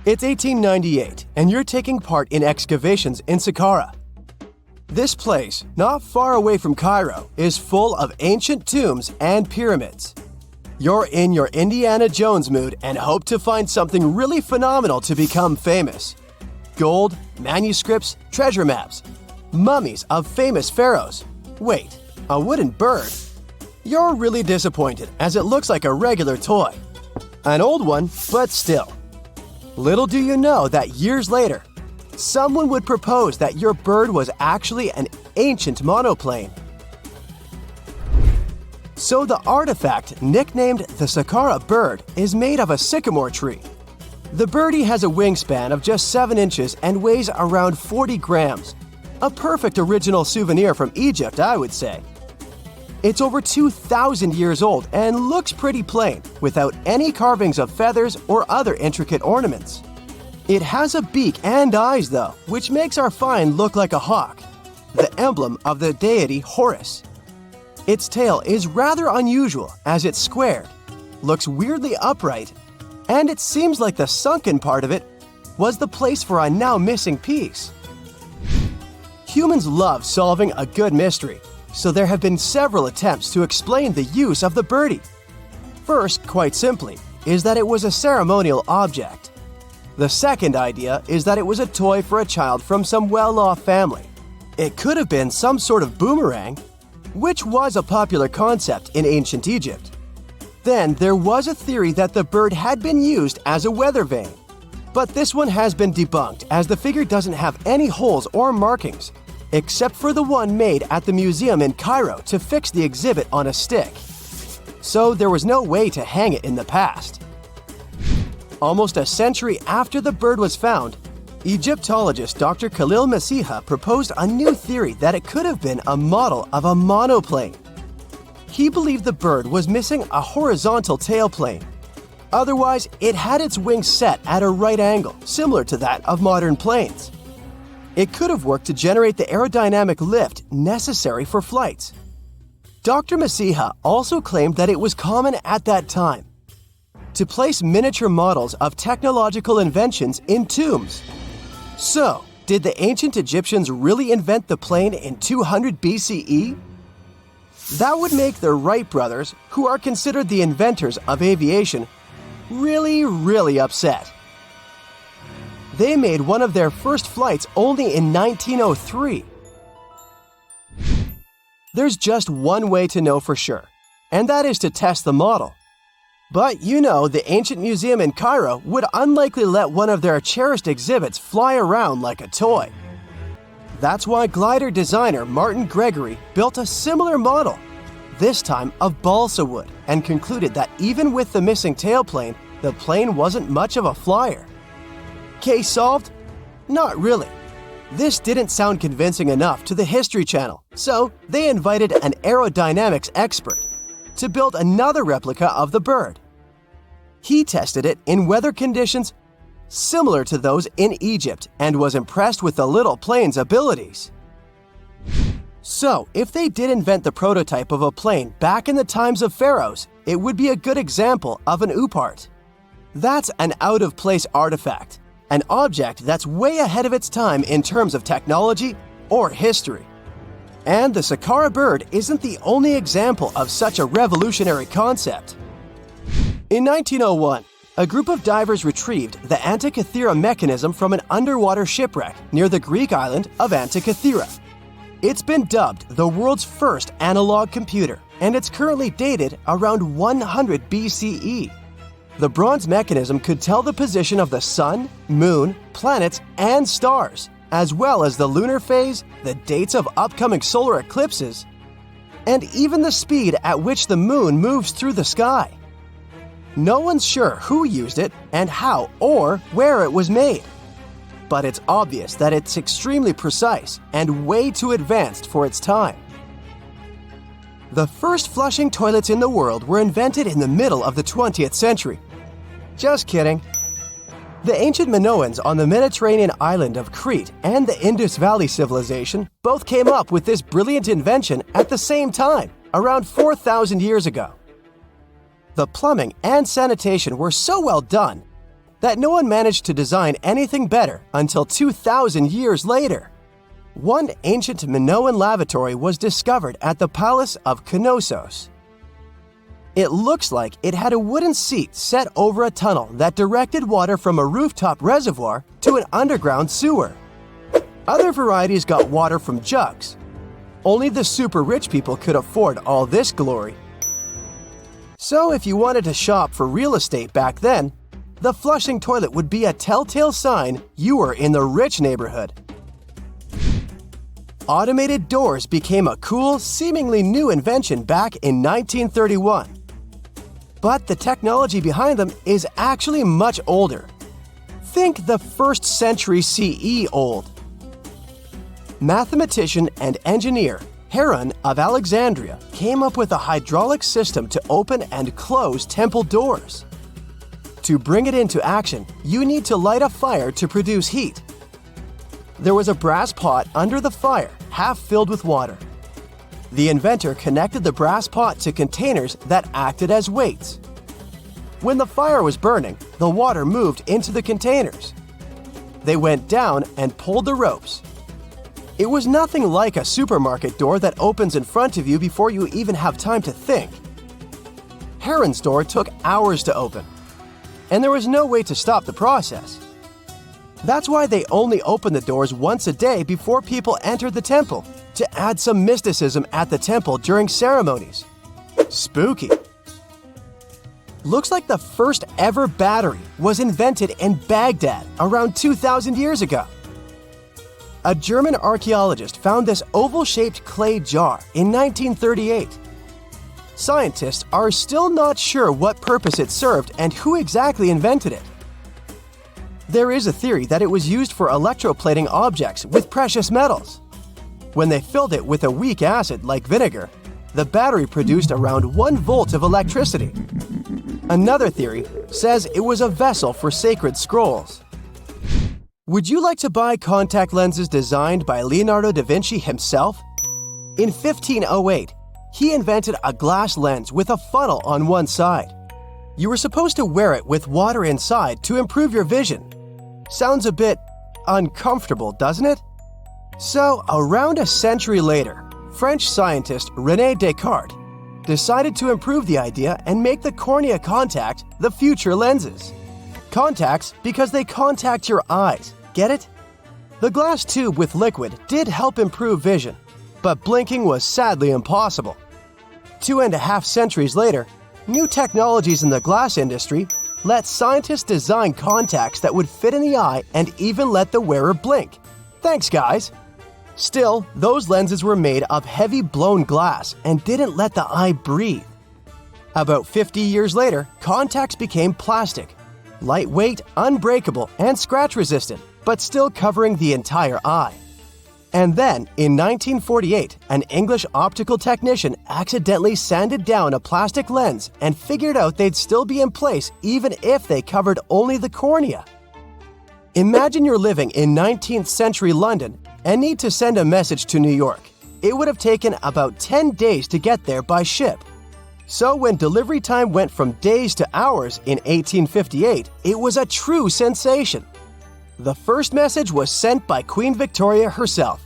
It's 1898, and you're taking part in excavations in Sakara. This place, not far away from Cairo, is full of ancient tombs and pyramids. You're in your Indiana Jones mood and hope to find something really phenomenal to become famous. Gold, manuscripts, treasure maps, mummies of famous pharaohs. Wait, a wooden bird? You're really disappointed as it looks like a regular toy. An old one, but still. Little do you know that years later, someone would propose that your bird was actually an ancient monoplane. So the artifact, nicknamed the Sakara bird, is made of a sycamore tree. The birdie has a wingspan of just 7 inches and weighs around 40 grams. A perfect original souvenir from Egypt, I would say. It's over 2,000 years old and looks pretty plain, without any carvings of feathers or other intricate ornaments. It has a beak and eyes, though, which makes our find look like a hawk, the emblem of the deity Horus. Its tail is rather unusual as it's squared, looks weirdly upright, and it seems like the sunken part of it was the place for a now missing piece. Humans love solving a good mystery, so there have been several attempts to explain the use of the birdie. First, quite simply, is that it was a ceremonial object. The second idea is that it was a toy for a child from some well-off family. It could have been some sort of boomerang, which was a popular concept in ancient Egypt. Then there was a theory that the bird had been used as a weather vane. But this one has been debunked as the figure doesn't have any holes or markings, except for the one made at the museum in Cairo to fix the exhibit on a stick. So there was no way to hang it in the past. Almost a century after the bird was found, Egyptologist Dr. Khalil Masiha proposed a new theory that it could have been a model of a monoplane. He believed the bird was missing a horizontal tailplane. Otherwise, it had its wings set at a right angle, similar to that of modern planes. It could have worked to generate the aerodynamic lift necessary for flights. Dr. Masiha also claimed that it was common at that time to place miniature models of technological inventions in tombs. So, did the ancient Egyptians really invent the plane in 200 BCE? That would make the Wright brothers, who are considered the inventors of aviation, really upset. They made one of their first flights only in 1903. There's just one way to know for sure, and that is to test the model. But you know, the ancient museum in Cairo would unlikely let one of their cherished exhibits fly around like a toy. That's why glider designer Martin Gregory built a similar model, this time of balsa wood, and concluded that even with the missing tailplane, the plane wasn't much of a flyer. Case solved? Not really. This didn't sound convincing enough to the History Channel, so they invited an aerodynamics expert to build another replica of the bird. He tested it in weather conditions similar to those in Egypt and was impressed with the little plane's abilities. So, if they did invent the prototype of a plane back in the times of pharaohs, it would be a good example of an oupart. That's an out-of-place artifact, an object that's way ahead of its time in terms of technology or history. And the Sakara bird isn't the only example of such a revolutionary concept. In 1901, a group of divers retrieved the Antikythera mechanism from an underwater shipwreck near the Greek island of Antikythera. It's been dubbed the world's first analog computer, and it's currently dated around 100 BCE. The bronze mechanism could tell the position of the sun, moon, planets, and stars, as well as the lunar phase, the dates of upcoming solar eclipses, and even the speed at which the moon moves through the sky. No one's sure who used it and how or where it was made, but it's obvious that it's extremely precise and way too advanced for its time. The first flushing toilets in the world were invented in the middle of the 20th century. Just kidding. The ancient Minoans on the Mediterranean island of Crete and the Indus Valley civilization both came up with this brilliant invention at the same time, around 4,000 years ago. The plumbing and sanitation were so well done that no one managed to design anything better until 2,000 years later. One ancient Minoan lavatory was discovered at the Palace of Knossos. It looks like it had a wooden seat set over a tunnel that directed water from a rooftop reservoir to an underground sewer. Other varieties got water from jugs. Only the super rich people could afford all this glory. So if you wanted to shop for real estate back then, the flushing toilet would be a telltale sign you were in the rich neighborhood. Automated doors became a cool, seemingly new invention back in 1931. But the technology behind them is actually much older. Think the 1st century CE old. Mathematician and engineer Heron of Alexandria came up with a hydraulic system to open and close temple doors. To bring it into action, you need to light a fire to produce heat. There was a brass pot under the fire, half filled with water. The inventor connected the brass pot to containers that acted as weights. When the fire was burning, the water moved into the containers. They went down and pulled the ropes. It was nothing like a supermarket door that opens in front of you before you even have time to think. Heron's door took hours to open, and there was no way to stop the process. That's why they only opened the doors once a day before people entered the temple, to add some mysticism at the temple during ceremonies. Spooky. Looks like the first ever battery was invented in Baghdad around 2,000 years ago. A German archaeologist found this oval-shaped clay jar in 1938. Scientists are still not sure what purpose it served and who exactly invented it. There is a theory that it was used for electroplating objects with precious metals. When they filled it with a weak acid like vinegar, the battery produced around 1 volt of electricity. Another theory says it was a vessel for sacred scrolls. Would you like to buy contact lenses designed by Leonardo da Vinci himself? In 1508, he invented a glass lens with a funnel on one side. You were supposed to wear it with water inside to improve your vision. Sounds a bit uncomfortable, doesn't it? So, around a century later, French scientist René Descartes decided to improve the idea and make the cornea contact the future lenses. Contacts because they contact your eyes, get it? The glass tube with liquid did help improve vision, but blinking was sadly impossible. 2.5 centuries later, new technologies in the glass industry let scientists design contacts that would fit in the eye and even let the wearer blink. Thanks, guys! Still, those lenses were made of heavy blown glass and didn't let the eye breathe. About 50 years later, contacts became plastic, lightweight, unbreakable, and scratch-resistant, but still covering the entire eye. And then, in 1948, an English optical technician accidentally sanded down a plastic lens and figured out they'd still be in place even if they covered only the cornea. Imagine you're living in 19th century London and need to send a message to New York. It would have taken about 10 days to get there by ship. So when delivery time went from days to hours in 1858, it was a true sensation. The first message was sent by Queen Victoria herself.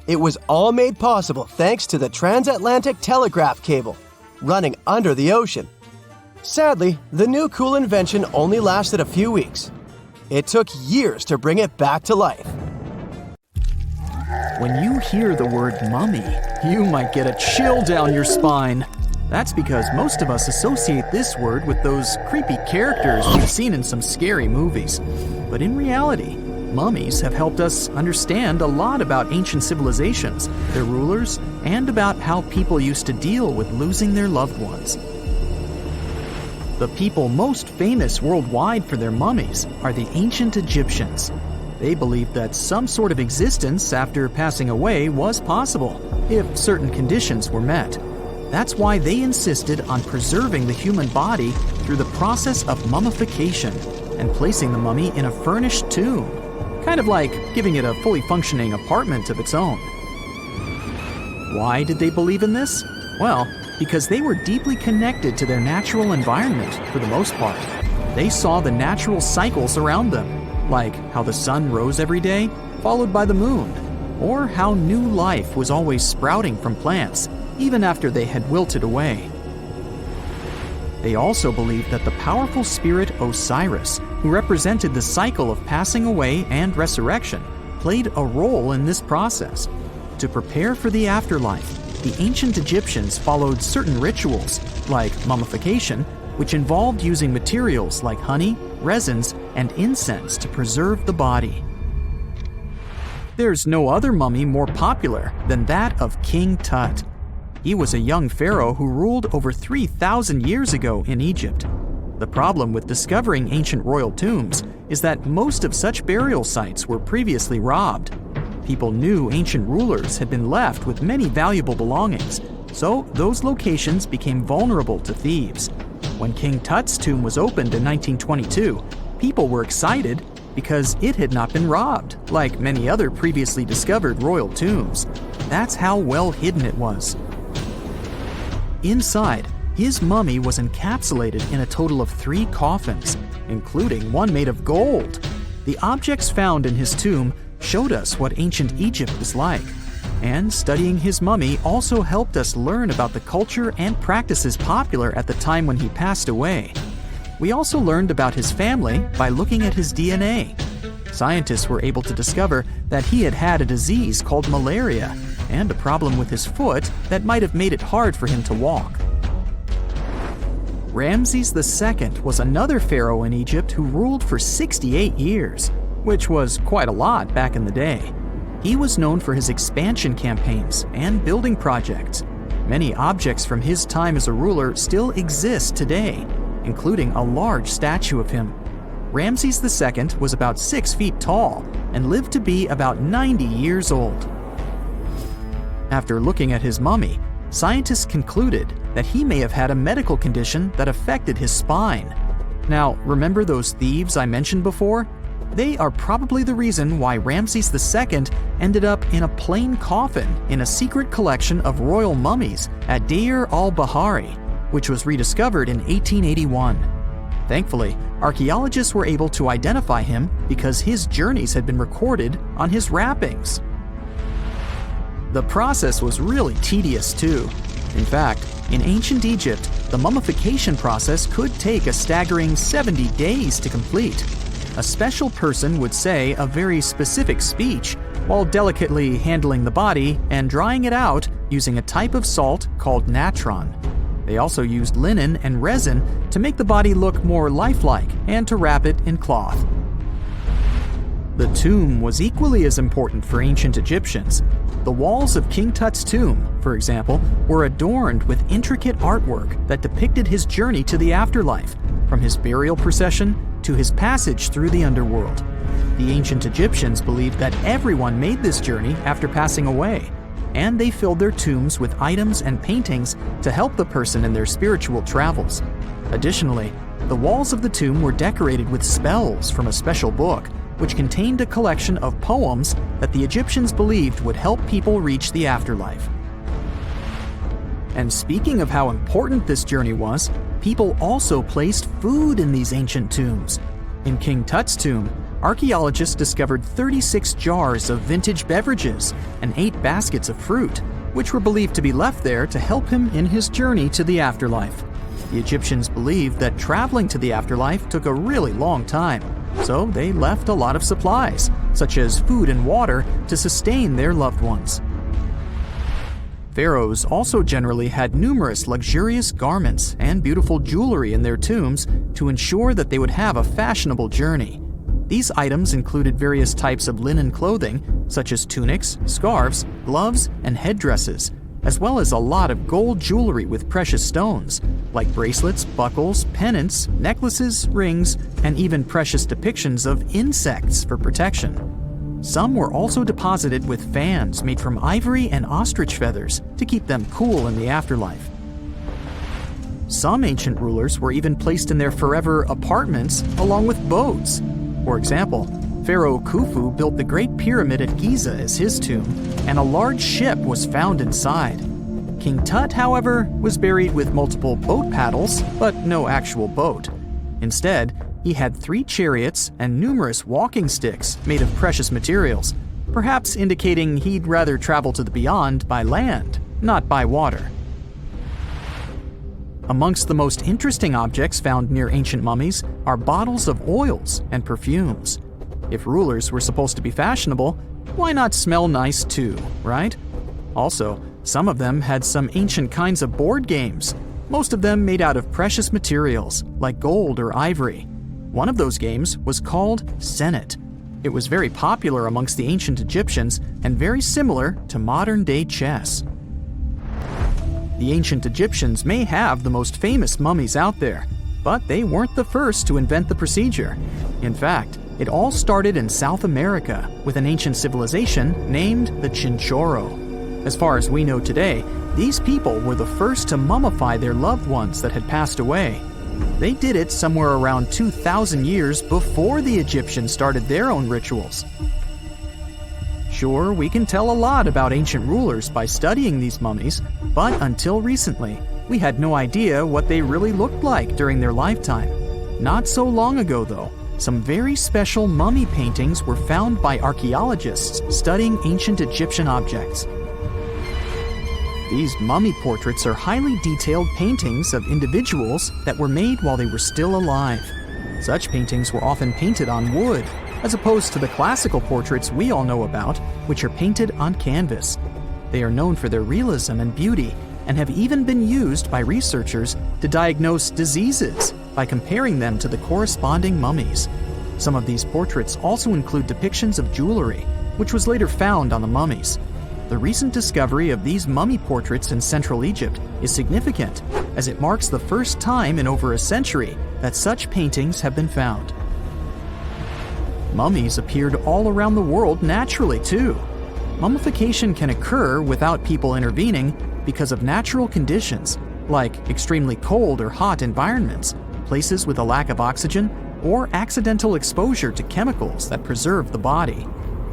It was all made possible thanks to the transatlantic telegraph cable, running under the ocean. Sadly, the new cool invention only lasted a few weeks. It took years to bring it back to life. When you hear the word mummy, you might get a chill down your spine. That's because most of us associate this word with those creepy characters we've seen in some scary movies. But in reality, mummies have helped us understand a lot about ancient civilizations, their rulers, and about how people used to deal with losing their loved ones. The people most famous worldwide for their mummies are the ancient Egyptians. They believed that some sort of existence after passing away was possible, if certain conditions were met. That's why they insisted on preserving the human body through the process of mummification and placing the mummy in a furnished tomb, kind of like giving it a fully functioning apartment of its own. Why did they believe in this? Well, because they were deeply connected to their natural environment for the most part. They saw the natural cycles around them, like how the sun rose every day, followed by the moon, or how new life was always sprouting from plants, even after they had wilted away. They also believed that the powerful spirit Osiris, who represented the cycle of passing away and resurrection, played a role in this process. To prepare for the afterlife, the ancient Egyptians followed certain rituals, like mummification, which involved using materials like honey, resins, and incense to preserve the body. There's no other mummy more popular than that of King Tut. He was a young pharaoh who ruled over 3,000 years ago in Egypt. The problem with discovering ancient royal tombs is that most of such burial sites were previously robbed. People knew ancient rulers had been left with many valuable belongings, so those locations became vulnerable to thieves. When King Tut's tomb was opened in 1922, people were excited because it had not been robbed, like many other previously discovered royal tombs. That's how well hidden it was. Inside, his mummy was encapsulated in a total of 3 coffins, including one made of gold. The objects found in his tomb showed us what ancient Egypt was like, and studying his mummy also helped us learn about the culture and practices popular at the time when he passed away. We also learned about his family by looking at his DNA. Scientists were able to discover that he had had a disease called malaria and a problem with his foot that might have made it hard for him to walk. Ramses II was another pharaoh in Egypt who ruled for 68 years, which was quite a lot back in the day. He was known for his expansion campaigns and building projects. Many objects from his time as a ruler still exist today, including a large statue of him. Ramses II was about 6 feet tall and lived to be about 90 years old. After looking at his mummy, scientists concluded that he may have had a medical condition that affected his spine. Now, remember those thieves I mentioned before? They are probably the reason why Ramses II ended up in a plain coffin in a secret collection of royal mummies at Deir al-Bahari, which was rediscovered in 1881. Thankfully, archaeologists were able to identify him because his journeys had been recorded on his wrappings. The process was really tedious too. In fact, in ancient Egypt, the mummification process could take a staggering 70 days to complete. A special person would say a very specific speech while delicately handling the body and drying it out using a type of salt called natron. They also used linen and resin to make the body look more lifelike and to wrap it in cloth. The tomb was equally as important for ancient Egyptians. The walls of King Tut's tomb, for example, were adorned with intricate artwork that depicted his journey to the afterlife, from his burial procession to his passage through the underworld. The ancient Egyptians believed that everyone made this journey after passing away, and they filled their tombs with items and paintings to help the person in their spiritual travels. Additionally, the walls of the tomb were decorated with spells from a special book, which contained a collection of poems that the Egyptians believed would help people reach the afterlife. And speaking of how important this journey was, people also placed food in these ancient tombs. In King Tut's tomb, archaeologists discovered 36 jars of vintage beverages and 8 baskets of fruit, which were believed to be left there to help him in his journey to the afterlife. The Egyptians believed that traveling to the afterlife took a really long time, so they left a lot of supplies, such as food and water, to sustain their loved ones. Pharaohs also generally had numerous luxurious garments and beautiful jewelry in their tombs to ensure that they would have a fashionable journey. These items included various types of linen clothing, such as tunics, scarves, gloves, and headdresses, as well as a lot of gold jewelry with precious stones, like bracelets, buckles, pendants, necklaces, rings, and even precious depictions of insects for protection. Some were also deposited with fans made from ivory and ostrich feathers to keep them cool in the afterlife. Some ancient rulers were even placed in their forever apartments along with boats. For example, Pharaoh Khufu built the Great Pyramid at Giza as his tomb, and a large ship was found inside. King Tut, however, was buried with multiple boat paddles, but no actual boat. Instead, He had 3 chariots and numerous walking sticks made of precious materials, perhaps indicating he'd rather travel to the beyond by land, not by water. Amongst the most interesting objects found near ancient mummies are bottles of oils and perfumes. If rulers were supposed to be fashionable, why not smell nice too, right? Also, some of them had some ancient kinds of board games, most of them made out of precious materials like gold or ivory. One of those games was called Zayet. It was very popular amongst the ancient Egyptians and very similar to modern-day chess. The ancient Egyptians may have the most famous mummies out there, but they weren't the first to invent the procedure. In fact, it all started in South America with an ancient civilization named the Chinchorro. As far as we know today, these people were the first to mummify their loved ones that had passed away. They did it somewhere around 2,000 years before the Egyptians started their own rituals. Sure, we can tell a lot about ancient rulers by studying these mummies, but until recently, we had no idea what they really looked like during their lifetime. Not so long ago, though, some very special mummy paintings were found by archaeologists studying ancient Egyptian objects. These mummy portraits are highly detailed paintings of individuals that were made while they were still alive. Such paintings were often painted on wood, as opposed to the classical portraits we all know about, which are painted on canvas. They are known for their realism and beauty, and have even been used by researchers to diagnose diseases by comparing them to the corresponding mummies. Some of these portraits also include depictions of jewelry, which was later found on the mummies. The recent discovery of these mummy portraits in Central Egypt is significant, as it marks the first time in over a century that such paintings have been found. Mummies appeared all around the world naturally, too. Mummification can occur without people intervening because of natural conditions, like extremely cold or hot environments, places with a lack of oxygen, or accidental exposure to chemicals that preserve the body.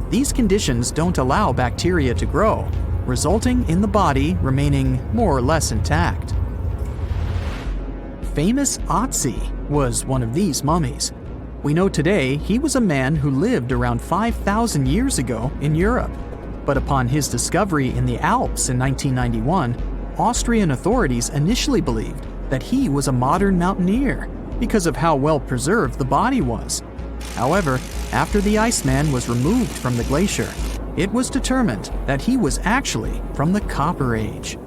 These conditions don't allow bacteria to grow, resulting in the body remaining more or less intact. Famous Otzi was one of these mummies. We know today he was a man who lived around 5,000 years ago in Europe. But upon his discovery in the Alps in 1991, Austrian authorities initially believed that he was a modern mountaineer because of how well preserved the body was. However, after the Iceman was removed from the glacier, it was determined that he was actually from the Copper Age.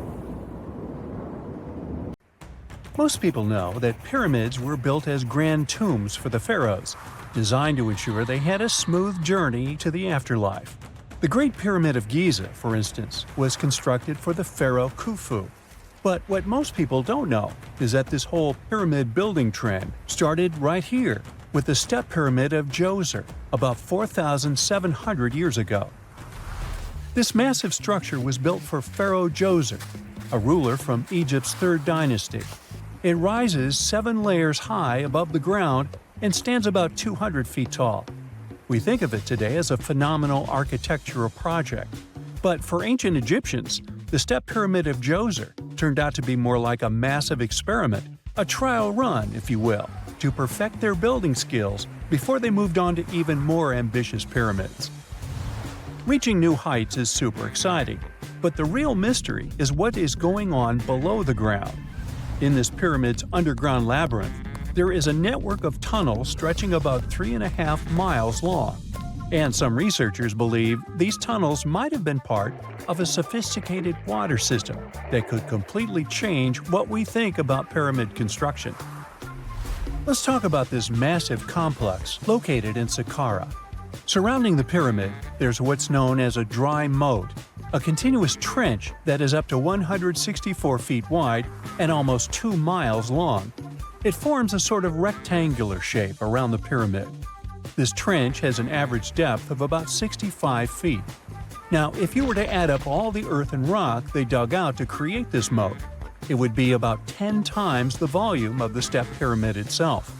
Most people know that pyramids were built as grand tombs for the pharaohs, designed to ensure they had a smooth journey to the afterlife. The Great Pyramid of Giza, for instance, was constructed for the pharaoh Khufu. But what most people don't know is that this whole pyramid building trend started right here with the step pyramid of Djoser about 4,700 years ago. This massive structure was built for Pharaoh Djoser, a ruler from Egypt's 3rd dynasty. It rises 7 layers high above the ground and stands about 200 feet tall. We think of it today as a phenomenal architectural project. But for ancient Egyptians, the step pyramid of Djoser turned out to be more like a massive experiment, a trial run, if you will, to perfect their building skills before they moved on to even more ambitious pyramids. Reaching new heights is super exciting, but the real mystery is what is going on below the ground. In this pyramid's underground labyrinth, there is a network of tunnels stretching about 3.5 miles long. And some researchers believe these tunnels might have been part of a sophisticated water system that could completely change what we think about pyramid construction. Let's talk about this massive complex located in Sakara. Surrounding the pyramid, there's what's known as a dry moat, a continuous trench that is up to 164 feet wide and almost 2 miles long. It forms a sort of rectangular shape around the pyramid. This trench has an average depth of about 65 feet. Now, if you were to add up all the earth and rock they dug out to create this moat, it would be about 10 times the volume of the step pyramid itself.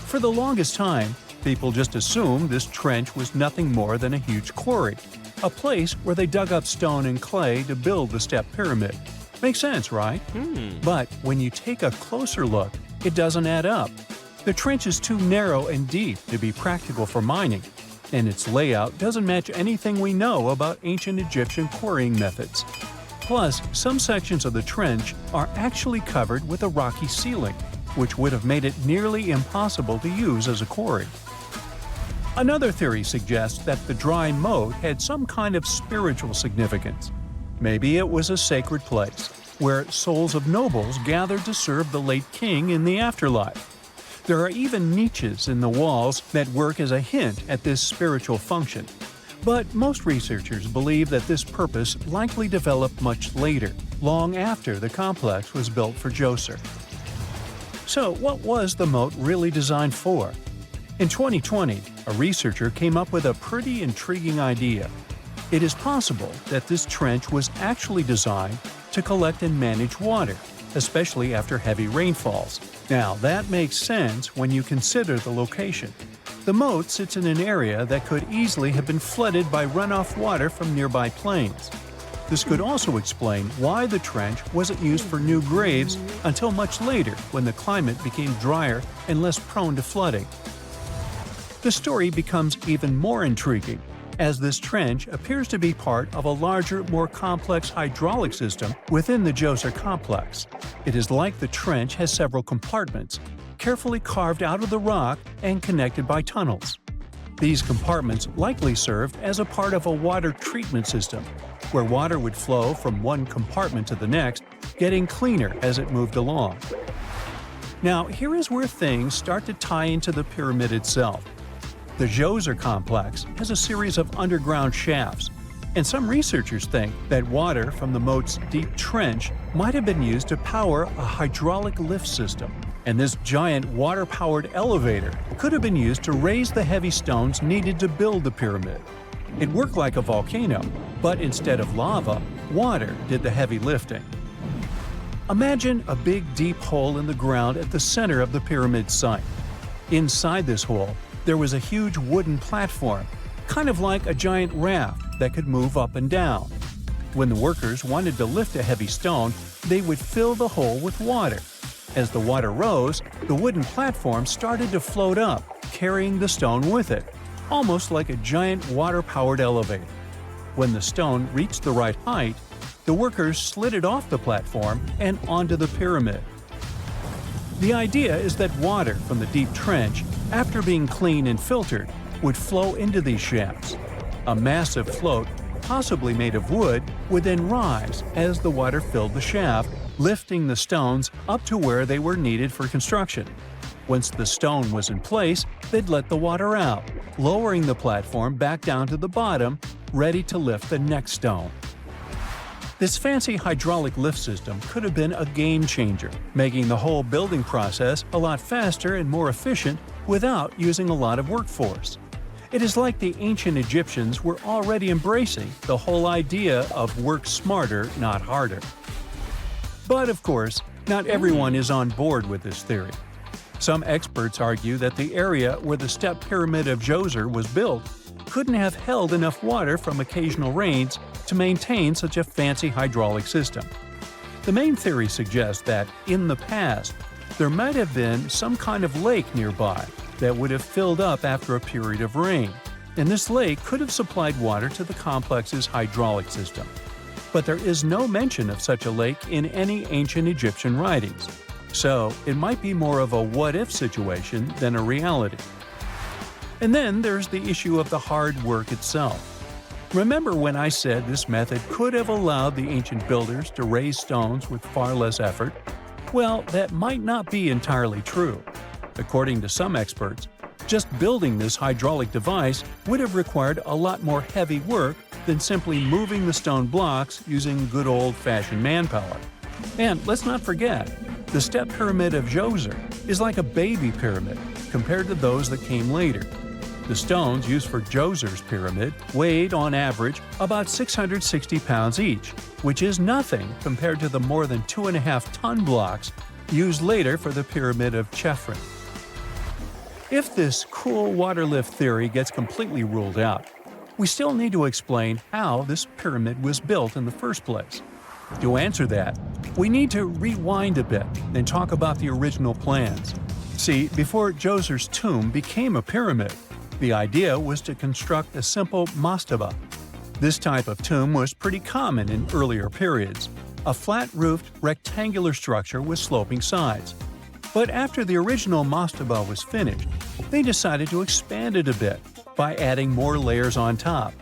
For the longest time, people just assumed this trench was nothing more than a huge quarry, a place where they dug up stone and clay to build the step pyramid. Makes sense, right? But when you take a closer look, it doesn't add up. The trench is too narrow and deep to be practical for mining, and its layout doesn't match anything we know about ancient Egyptian quarrying methods. Plus, some sections of the trench are actually covered with a rocky ceiling, which would have made it nearly impossible to use as a quarry. Another theory suggests that the dry moat had some kind of spiritual significance. Maybe it was a sacred place, where souls of nobles gathered to serve the late king in the afterlife. There are even niches in the walls that work as a hint at this spiritual function. But most researchers believe that this purpose likely developed much later, long after the complex was built for Djoser. So, what was the moat really designed for? In 2020, a researcher came up with a pretty intriguing idea. It is possible that this trench was actually designed to collect and manage water, especially after heavy rainfalls. Now, that makes sense when you consider the location. The moat sits in an area that could easily have been flooded by runoff water from nearby plains. This could also explain why the trench wasn't used for new graves until much later when the climate became drier and less prone to flooding. The story becomes even more intriguing, as this trench appears to be part of a larger, more complex hydraulic system within the Djoser complex. It is like the trench has several compartments, carefully carved out of the rock and connected by tunnels. These compartments likely served as a part of a water treatment system, where water would flow from one compartment to the next, getting cleaner as it moved along. Now, here is where things start to tie into the pyramid itself. The Djoser complex has a series of underground shafts, and some researchers think that water from the moat's deep trench might have been used to power a hydraulic lift system, and this giant water-powered elevator could have been used to raise the heavy stones needed to build the pyramid. It worked like a volcano, but instead of lava, water did the heavy lifting. Imagine a big deep hole in the ground at the center of the pyramid site. Inside this hole, there was a huge wooden platform, kind of like a giant raft that could move up and down. When the workers wanted to lift a heavy stone, they would fill the hole with water. As the water rose, the wooden platform started to float up, carrying the stone with it, almost like a giant water-powered elevator. When the stone reached the right height, the workers slid it off the platform and onto the pyramid. The idea is that water from the deep trench, after being cleaned and filtered, would flow into these shafts. A massive float, possibly made of wood, would then rise as the water filled the shaft, lifting the stones up to where they were needed for construction. Once the stone was in place, they'd let the water out, lowering the platform back down to the bottom, ready to lift the next stone. This fancy hydraulic lift system could have been a game changer, making the whole building process a lot faster and more efficient without using a lot of workforce. It is like the ancient Egyptians were already embracing the whole idea of work smarter, not harder. But of course, not everyone is on board with this theory. Some experts argue that the area where the step pyramid of Djoser was built couldn't have held enough water from occasional rains to maintain such a fancy hydraulic system. The main theory suggests that, in the past, there might have been some kind of lake nearby that would have filled up after a period of rain, and this lake could have supplied water to the complex's hydraulic system. But there is no mention of such a lake in any ancient Egyptian writings, so it might be more of a what-if situation than a reality. And then there's the issue of the hard work itself. Remember when I said this method could have allowed the ancient builders to raise stones with far less effort? Well, that might not be entirely true. According to some experts, just building this hydraulic device would have required a lot more heavy work than simply moving the stone blocks using good old-fashioned manpower. And let's not forget, the step pyramid of Djoser is like a baby pyramid compared to those that came later. The stones used for Djoser's pyramid weighed, on average, about 660 pounds each, which is nothing compared to the more than 2.5-ton blocks used later for the pyramid of Chephren. If this cool water lift theory gets completely ruled out, we still need to explain how this pyramid was built in the first place. To answer that, we need to rewind a bit and talk about the original plans. See, before Djoser's tomb became a pyramid, the idea was to construct a simple mastaba. This type of tomb was pretty common in earlier periods, a flat-roofed, rectangular structure with sloping sides. But after the original mastaba was finished, they decided to expand it a bit by adding more layers on top.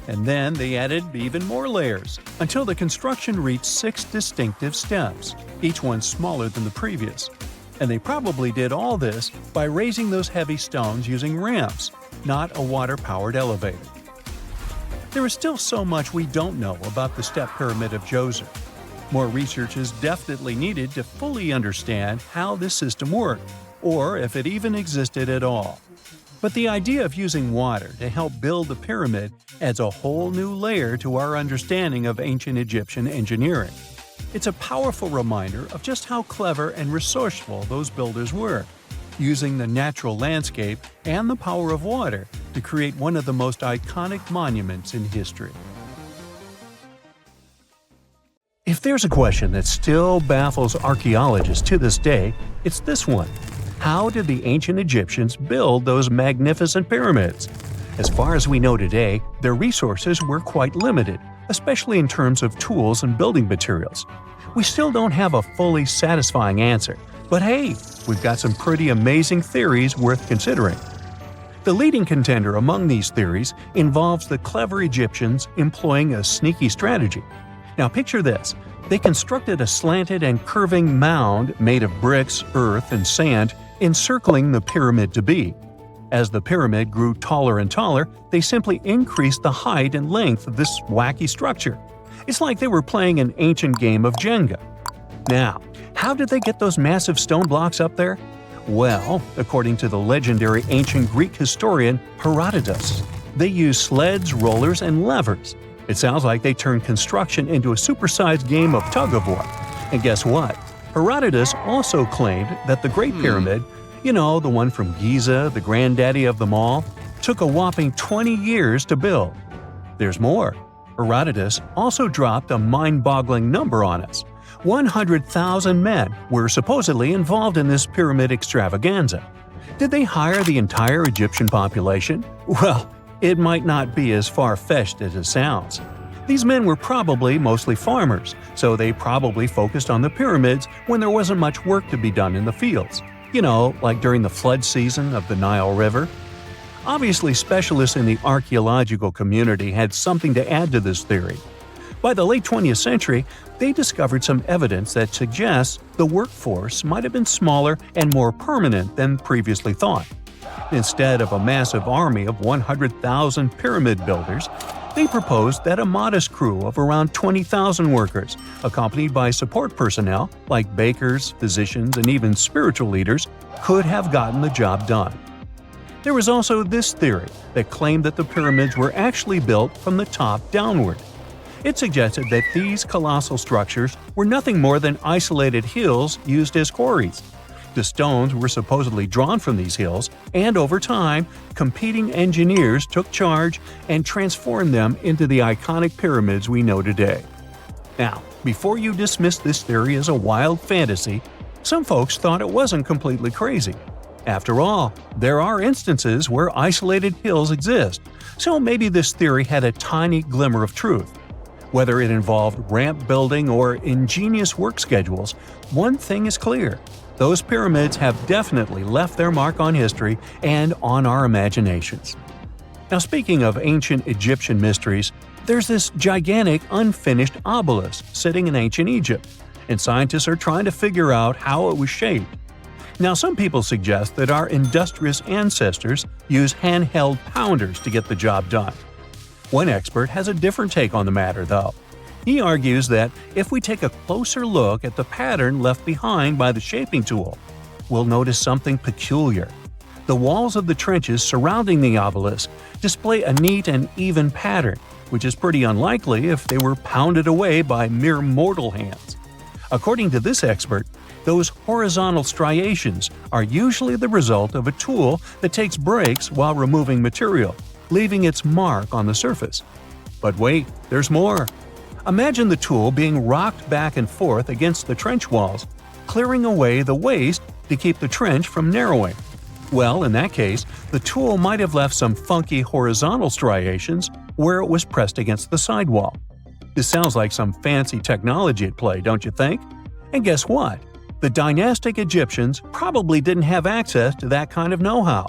And then they added even more layers, until the construction reached 6 distinctive steps, each one smaller than the previous. And they probably did all this by raising those heavy stones using ramps, not a water-powered elevator. There is still so much we don't know about the step pyramid of Djoser. More research is definitely needed to fully understand how this system worked, or if it even existed at all. But the idea of using water to help build the pyramid adds a whole new layer to our understanding of ancient Egyptian engineering. It's a powerful reminder of just how clever and resourceful those builders were, using the natural landscape and the power of water to create one of the most iconic monuments in history. If there's a question that still baffles archaeologists to this day, it's this one. How did the ancient Egyptians build those magnificent pyramids? As far as we know today, their resources were quite limited, especially in terms of tools and building materials. We still don't have a fully satisfying answer, but hey, we've got some pretty amazing theories worth considering. The leading contender among these theories involves the clever Egyptians employing a sneaky strategy. Now picture this. They constructed a slanted and curving mound made of bricks, earth, and sand encircling the pyramid to be. As the pyramid grew taller and taller, they simply increased the height and length of this wacky structure. It's like they were playing an ancient game of Jenga. Now, how did they get those massive stone blocks up there? Well, according to the legendary ancient Greek historian Herodotus, they used sleds, rollers, and levers. It sounds like they turned construction into a supersized game of tug-of-war. And guess what? Herodotus also claimed that the Great Pyramid, the one from Giza, the granddaddy of them all, took a whopping 20 years to build. There's more. Herodotus also dropped a mind-boggling number on us. 100,000 men were supposedly involved in this pyramid extravaganza. Did they hire the entire Egyptian population? Well, it might not be as far-fetched as it sounds. These men were probably mostly farmers, so they probably focused on the pyramids when there wasn't much work to be done in the fields. Like during the flood season of the Nile River. Obviously, specialists in the archaeological community had something to add to this theory. By the late 20th century, they discovered some evidence that suggests the workforce might have been smaller and more permanent than previously thought. Instead of a massive army of 100,000 pyramid builders, they proposed that a modest crew of around 20,000 workers, accompanied by support personnel like bakers, physicians, and even spiritual leaders, could have gotten the job done. There was also this theory that claimed that the pyramids were actually built from the top downward. It suggested that these colossal structures were nothing more than isolated hills used as quarries. The stones were supposedly drawn from these hills, and over time, competing engineers took charge and transformed them into the iconic pyramids we know today. Now, before you dismiss this theory as a wild fantasy, some folks thought it wasn't completely crazy. After all, there are instances where isolated hills exist, so maybe this theory had a tiny glimmer of truth. Whether it involved ramp building or ingenious work schedules, one thing is clear. Those pyramids have definitely left their mark on history and on our imaginations. Now, speaking of ancient Egyptian mysteries, there's this gigantic unfinished obelisk sitting in ancient Egypt, and scientists are trying to figure out how it was shaped. Now, some people suggest that our industrious ancestors used handheld pounders to get the job done. One expert has a different take on the matter, though. He argues that if we take a closer look at the pattern left behind by the shaping tool, we'll notice something peculiar. The walls of the trenches surrounding the obelisk display a neat and even pattern, which is pretty unlikely if they were pounded away by mere mortal hands. According to this expert, those horizontal striations are usually the result of a tool that takes breaks while removing material, leaving its mark on the surface. But wait, there's more. Imagine the tool being rocked back and forth against the trench walls, clearing away the waste to to keep the trench from narrowing. Well, in that case, the tool might have left some funky horizontal striations where it was pressed against the sidewall. This sounds like some fancy technology at play, don't you think? And guess what? The dynastic Egyptians probably didn't have access to that kind of know-how.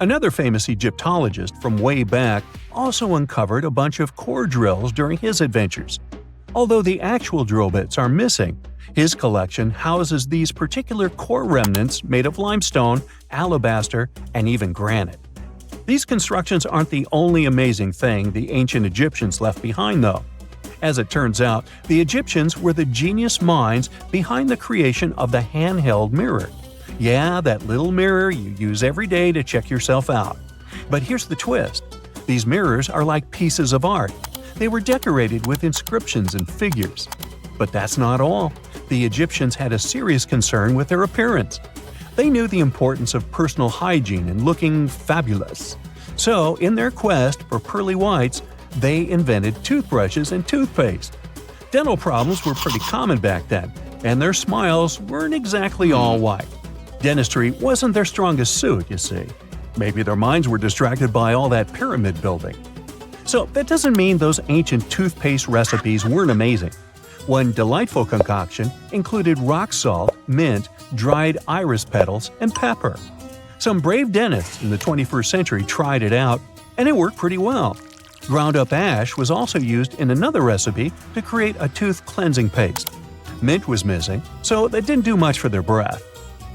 Another famous Egyptologist from way back also uncovered a bunch of core drills during his adventures. Although the actual drill bits are missing, his collection houses these particular core remnants made of limestone, alabaster, and even granite. These constructions aren't the only amazing thing the ancient Egyptians left behind, though. As it turns out, the Egyptians were the genius minds behind the creation of the handheld mirror. Yeah, that little mirror you use every day to check yourself out. But here's the twist. These mirrors are like pieces of art. They were decorated with inscriptions and figures. But that's not all. The Egyptians had a serious concern with their appearance. They knew the importance of personal hygiene and looking fabulous. So, in their quest for pearly whites, they invented toothbrushes and toothpaste. Dental problems were pretty common back then, and their smiles weren't exactly all white. Dentistry wasn't their strongest suit, you see. Maybe their minds were distracted by all that pyramid building. So that doesn't mean those ancient toothpaste recipes weren't amazing. One delightful concoction included rock salt, mint, dried iris petals, and pepper. Some brave dentists in the 21st century tried it out, and it worked pretty well. Ground-up ash was also used in another recipe to create a tooth cleansing paste. Mint was missing, so that didn't do much for their breath.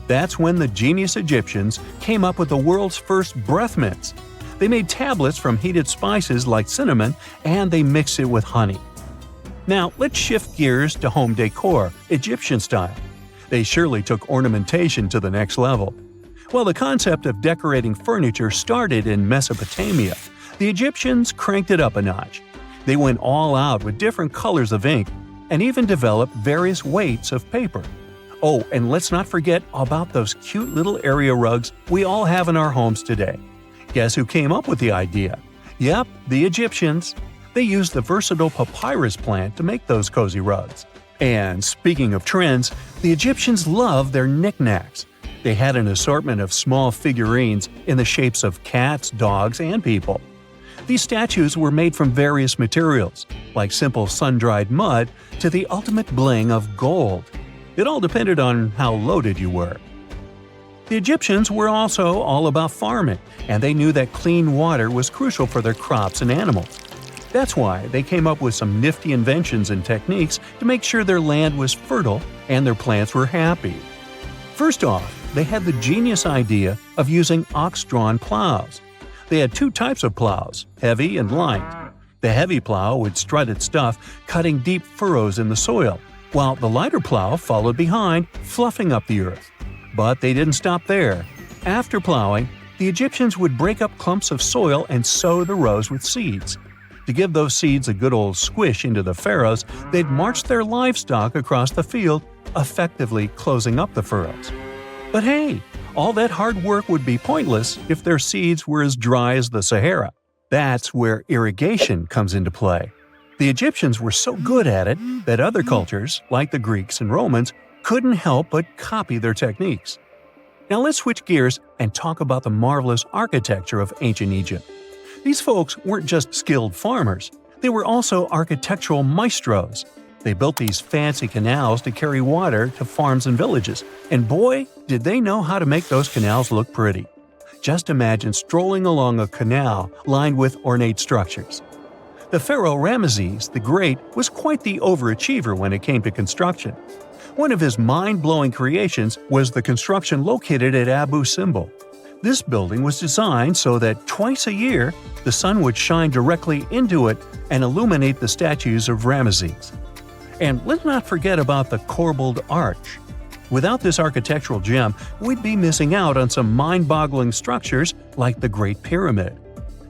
That's when the genius Egyptians came up with the world's first breath mints. They made tablets from heated spices like cinnamon, and they mixed it with honey. Now, let's shift gears to home decor, Egyptian style. They surely took ornamentation to the next level. While the concept of decorating furniture started in Mesopotamia, the Egyptians cranked it up a notch. They went all out with different colors of ink and even developed various weights of paper. Oh, and let's not forget about those cute little area rugs we all have in our homes today. Guess who came up with the idea? Yep, the Egyptians. They used the versatile papyrus plant to make those cozy rugs. And speaking of trends, the Egyptians loved their knickknacks. They had an assortment of small figurines in the shapes of cats, dogs, and people. These statues were made from various materials, like simple sun-dried mud to the ultimate bling of gold. It all depended on how loaded you were. The Egyptians were also all about farming, and they knew that clean water was crucial for their crops and animals. That's why they came up with some nifty inventions and techniques to make sure their land was fertile and their plants were happy. First off, they had the genius idea of using ox-drawn plows. They had two types of plows, heavy and light. The heavy plow would strut its stuff, cutting deep furrows in the soil, while the lighter plow followed behind, fluffing up the earth. But they didn't stop there. After plowing, the Egyptians would break up clumps of soil and sow the rows with seeds. To give those seeds a good old squish into the furrows, they'd march their livestock across the field, effectively closing up the furrows. But hey, all that hard work would be pointless if their seeds were as dry as the Sahara. That's where irrigation comes into play. The Egyptians were so good at it that other cultures, like the Greeks and Romans, couldn't help but copy their techniques. Now let's switch gears and talk about the marvelous architecture of ancient Egypt. These folks weren't just skilled farmers, they were also architectural maestros. They built these fancy canals to carry water to farms and villages, and boy, did they know how to make those canals look pretty. Just imagine strolling along a canal lined with ornate structures. The Pharaoh Ramses the Great was quite the overachiever when it came to construction. One of his mind-blowing creations was the construction located at Abu Simbel. This building was designed so that twice a year, the sun would shine directly into it and illuminate the statues of Ramesses. And let's not forget about the corbelled arch. Without this architectural gem, we'd be missing out on some mind-boggling structures like the Great Pyramid.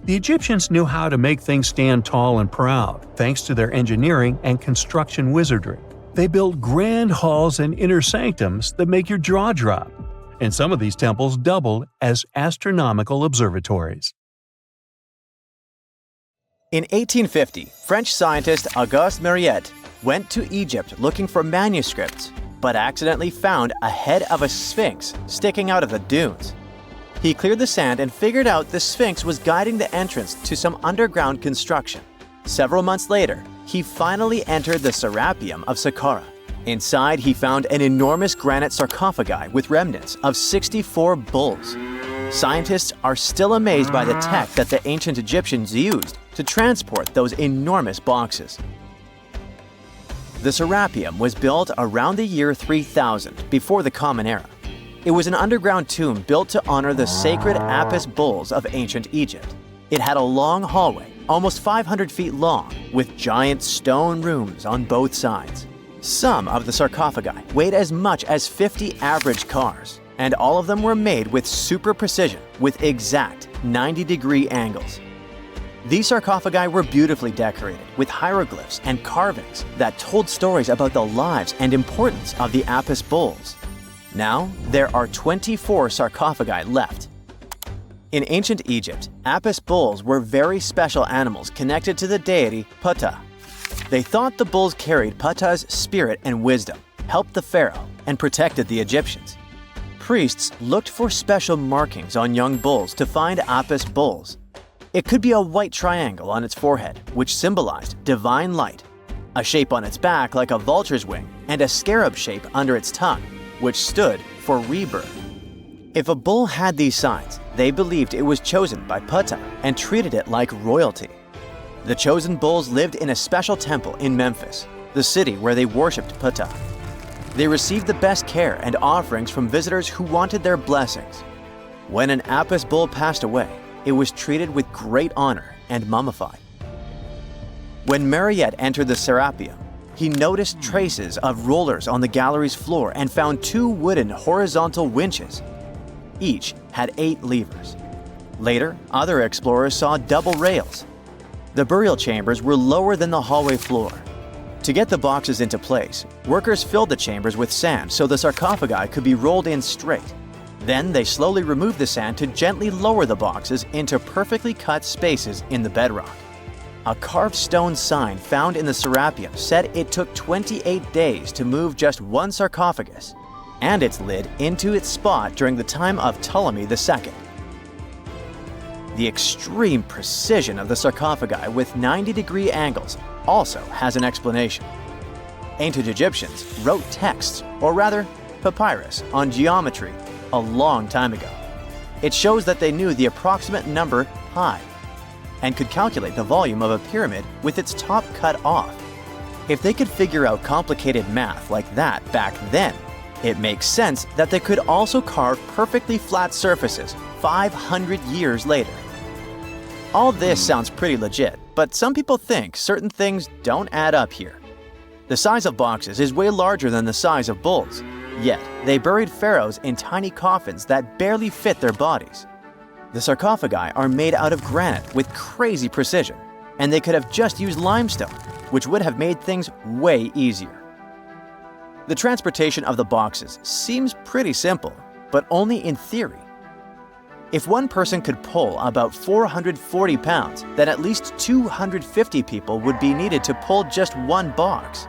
The Egyptians knew how to make things stand tall and proud, thanks to their engineering and construction wizardry. They built grand halls and inner sanctums that make your jaw drop. And some of these temples doubled as astronomical observatories. In 1850, French scientist Auguste Mariette went to Egypt looking for manuscripts. but accidentally found a head of a sphinx sticking out of the dunes. He cleared the sand and figured out the Sphinx was guiding the entrance to some underground construction. Several months later, he finally entered the Serapeum of Saqqara. Inside, he found an enormous granite sarcophagi with remnants of 64 bulls. Scientists are still amazed by the tech that the ancient Egyptians used to transport those enormous boxes. The Serapeum was built around the year 3000 before the Common Era. It was an underground tomb built to honor the sacred Apis bulls of ancient Egypt. It had a long hallway, almost 500 feet long, with giant stone rooms on both sides. Some of the sarcophagi weighed as much as 50 average cars, and all of them were made with super precision, with exact 90-degree angles. These sarcophagi were beautifully decorated with hieroglyphs and carvings that told stories about the lives and importance of the Apis bulls. Now, there are 24 sarcophagi left. In ancient Egypt, Apis bulls were very special animals connected to the deity Ptah. They thought the bulls carried Ptah's spirit and wisdom, helped the pharaoh, and protected the Egyptians. Priests looked for special markings on young bulls to find Apis bulls. It could be a white triangle on its forehead, which symbolized divine light, a shape on its back like a vulture's wing, and a scarab shape under its tongue, which stood for rebirth. If a bull had these signs, they believed it was chosen by Ptah and treated it like royalty. The chosen bulls lived in a special temple in Memphis, the city where they worshipped Ptah. They received the best care and offerings from visitors who wanted their blessings. When an Apis bull passed away, it was treated with great honor and mummified. When Mariette entered the Serapeum, he noticed traces of rollers on the gallery's floor and found 2 wooden horizontal winches. Each had 8 levers. Later, other explorers saw double rails. The burial chambers were lower than the hallway floor. To get the boxes into place, workers filled the chambers with sand so the sarcophagi could be rolled in straight. Then they slowly removed the sand to gently lower the boxes into perfectly cut spaces in the bedrock. A carved stone sign found in the Serapeum said it took 28 days to move just one sarcophagus and its lid into its spot during the time of Ptolemy II. The extreme precision of the sarcophagi with 90-degree angles also has an explanation. Ancient Egyptians wrote texts, or rather, papyrus, on geometry a long time ago. It shows that they knew the approximate number pi and could calculate the volume of a pyramid with its top cut off. If they could figure out complicated math like that back then, it makes sense that they could also carve perfectly flat surfaces 500 years later. All this sounds pretty legit, but some people think certain things don't add up here. The size of boxes is way larger than the size of bulls, yet they buried pharaohs in tiny coffins that barely fit their bodies. The sarcophagi are made out of granite with crazy precision, and they could have just used limestone, which would have made things way easier. The transportation of the boxes seems pretty simple, but only in theory. If one person could pull about 440 pounds, then at least 250 people would be needed to pull just one box.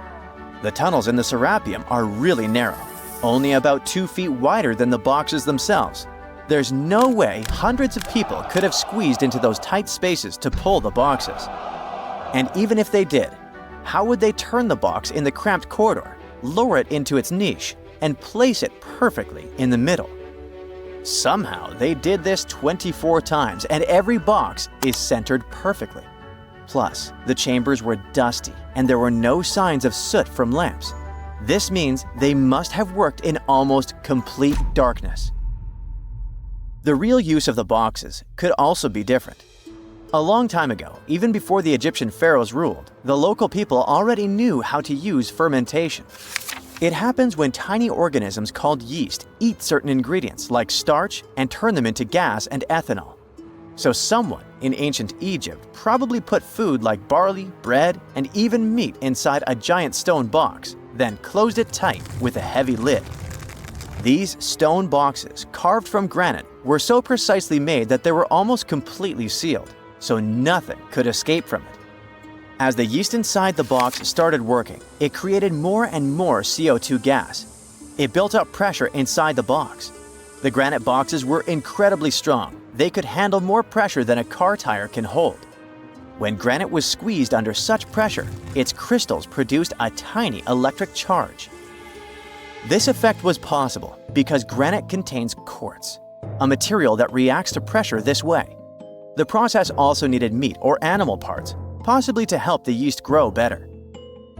The tunnels in the Serapeum are really narrow, only about 2 feet wider than the boxes themselves. There's no way hundreds of people could have squeezed into those tight spaces to pull the boxes. And even if they did, how would they turn the box in the cramped corridor, lower it into its niche, and place it perfectly in the middle? Somehow they did this 24 times, and every box is centered perfectly. Plus, the chambers were dusty, and there were no signs of soot from lamps. This means they must have worked in almost complete darkness. The real use of the boxes could also be different. A long time ago, even before the Egyptian pharaohs ruled, the local people already knew how to use fermentation. It happens when tiny organisms called yeast eat certain ingredients like starch and turn them into gas and ethanol. So someone in ancient Egypt probably put food like barley, bread, and even meat inside a giant stone box, then closed it tight with a heavy lid. These stone boxes, carved from granite, were so precisely made that they were almost completely sealed, so nothing could escape from it. As the yeast inside the box started working, it created more and more CO2 gas, It built up pressure inside the box. The granite boxes were incredibly strong. They could handle more pressure than a car tire can hold. When granite was squeezed under such pressure, its crystals produced a tiny electric charge. This effect was possible because granite contains quartz, a material that reacts to pressure this way. The process also needed meat or animal parts, possibly to help the yeast grow better.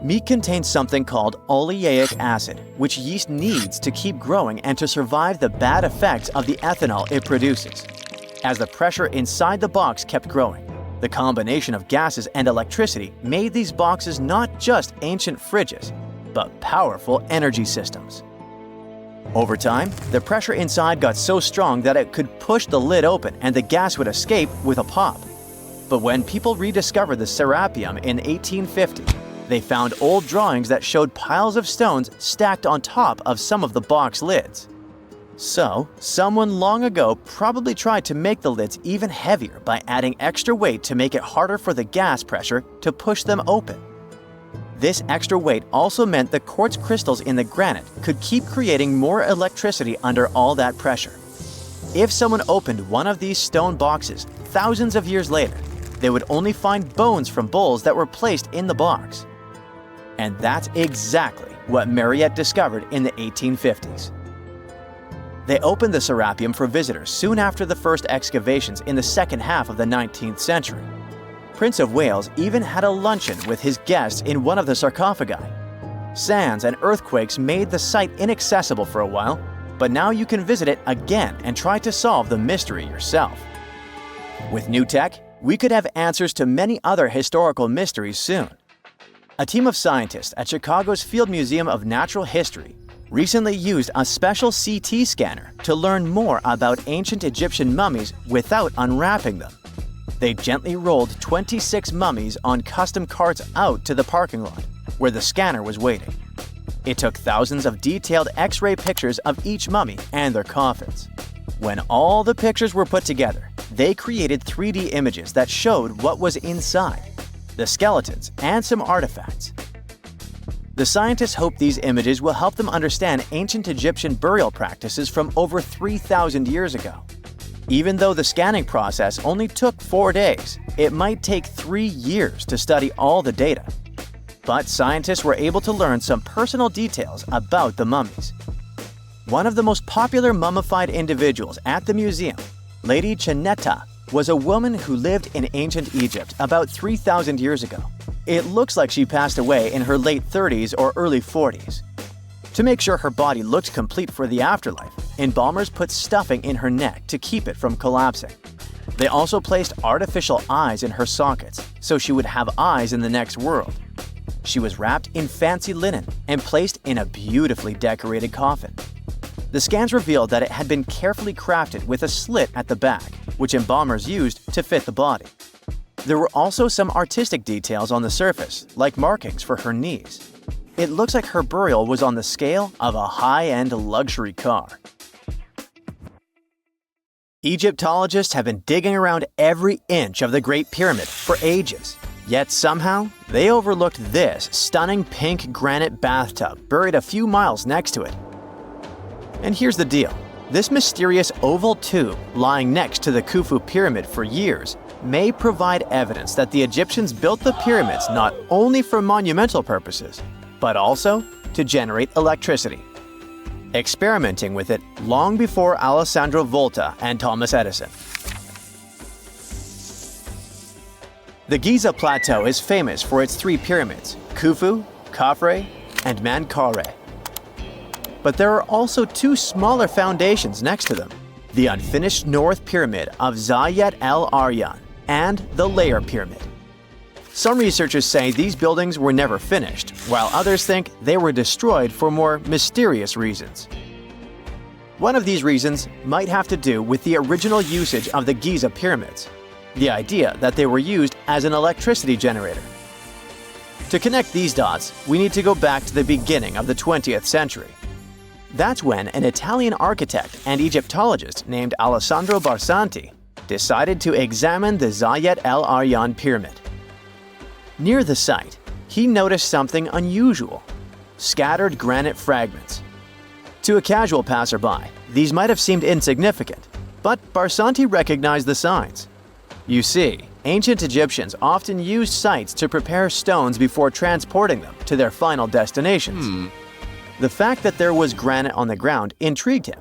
Meat contains something called oleic acid, which yeast needs to keep growing and to survive the bad effects of the ethanol it produces. As the pressure inside the box kept growing, the combination of gases and electricity made these boxes not just ancient fridges, but powerful energy systems. Over time, the pressure inside got so strong that it could push the lid open and the gas would escape with a pop. But when people rediscovered the Serapeum in 1850, they found old drawings that showed piles of stones stacked on top of some of the box lids. So, someone long ago probably tried to make the lids even heavier by adding extra weight to make it harder for the gas pressure to push them open. This extra weight also meant the quartz crystals in the granite could keep creating more electricity under all that pressure. If someone opened one of these stone boxes thousands of years later, they would only find bones from bulls that were placed in the box. And that's exactly what Mariette discovered in the 1850s. They opened the Serapeum for visitors soon after the first excavations in the second half of the 19th century. Prince of Wales even had a luncheon with his guests in one of the sarcophagi. Sands and earthquakes made the site inaccessible for a while, but now you can visit it again and try to solve the mystery yourself. With new tech, we could have answers to many other historical mysteries soon. A team of scientists at Chicago's Field Museum of Natural History recently used a special CT scanner to learn more about ancient Egyptian mummies without unwrapping them. They gently rolled 26 mummies on custom carts out to the parking lot, where the scanner was waiting. It took thousands of detailed X-ray pictures of each mummy and their coffins. When all the pictures were put together, they created 3D images that showed what was inside, the skeletons, and some artifacts. The scientists hope these images will help them understand ancient Egyptian burial practices from over 3,000 years ago. Even though the scanning process only took 4 days, it might take 3 years to study all the data. But scientists were able to learn some personal details about the mummies. One of the most popular mummified individuals at the museum, Lady Chinchorro, was a woman who lived in ancient Egypt about 3,000 years ago. It looks like she passed away in her late 30s or early 40s. To make sure her body looked complete for the afterlife, embalmers put stuffing in her neck to keep it from collapsing. They also placed artificial eyes in her sockets, so she would have eyes in the next world. She was wrapped in fancy linen and placed in a beautifully decorated coffin. The scans revealed that it had been carefully crafted with a slit at the back, which embalmers used to fit the body. There were also some artistic details on the surface, like markings for her knees. It looks like her burial was on the scale of a high-end luxury car. Egyptologists have been digging around every inch of the Great Pyramid for ages. Yet somehow, they overlooked this stunning pink granite bathtub buried a few miles next to it. And here's the deal. This mysterious oval tube lying next to the Khufu pyramid for years may provide evidence that the Egyptians built the pyramids not only for monumental purposes, but also to generate electricity, experimenting with it long before Alessandro Volta and Thomas Edison. The Giza plateau is famous for its 3 pyramids, Khufu, Khafre, and Menkaure. But there are also 2 smaller foundations next to them, the unfinished North Pyramid of Zayet el-Aryan and the Layer Pyramid. Some researchers say these buildings were never finished, while others think they were destroyed for more mysterious reasons. One of these reasons might have to do with the original usage of the Giza pyramids, the idea that they were used as an electricity generator. To connect these dots, we need to go back to the beginning of the 20th century. That's when an Italian architect and Egyptologist named Alessandro Barsanti decided to examine the Zayet el-Aryan pyramid. Near the site, he noticed something unusual: scattered granite fragments. To a casual passerby, these might have seemed insignificant, but Barsanti recognized the signs. You see, ancient Egyptians often used sites to prepare stones before transporting them to their final destinations. The fact that there was granite on the ground intrigued him.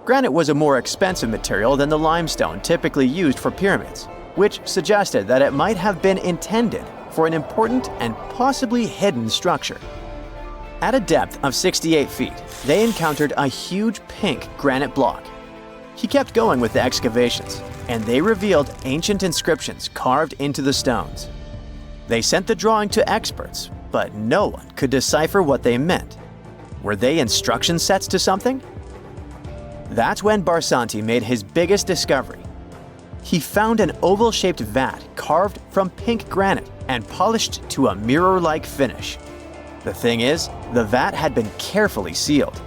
Granite was a more expensive material than the limestone typically used for pyramids, which suggested that it might have been intended for an important and possibly hidden structure. At a depth of 68 feet, they encountered a huge pink granite block. He kept going with the excavations, and they revealed ancient inscriptions carved into the stones. They sent the drawing to experts, but no one could decipher what they meant. Were they instruction sets to something? That's when Barsanti made his biggest discovery. He found an oval-shaped vat carved from pink granite and polished to a mirror-like finish. The thing is, the vat had been carefully sealed.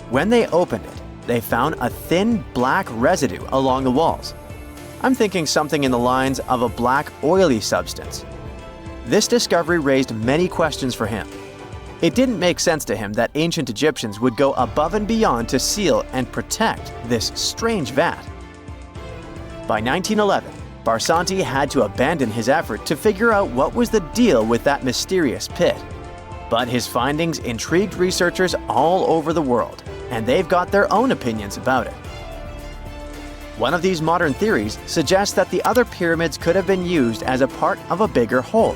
When they opened it, they found a thin black residue along the walls. I'm thinking something in the lines of a black oily substance. This discovery raised many questions for him. It didn't make sense to him that ancient Egyptians would go above and beyond to seal and protect this strange vat. By 1911, Barsanti had to abandon his effort to figure out what was the deal with that mysterious pit. But his findings intrigued researchers all over the world, and they've got their own opinions about it. One of these modern theories suggests that the other pyramids could have been used as a part of a bigger whole.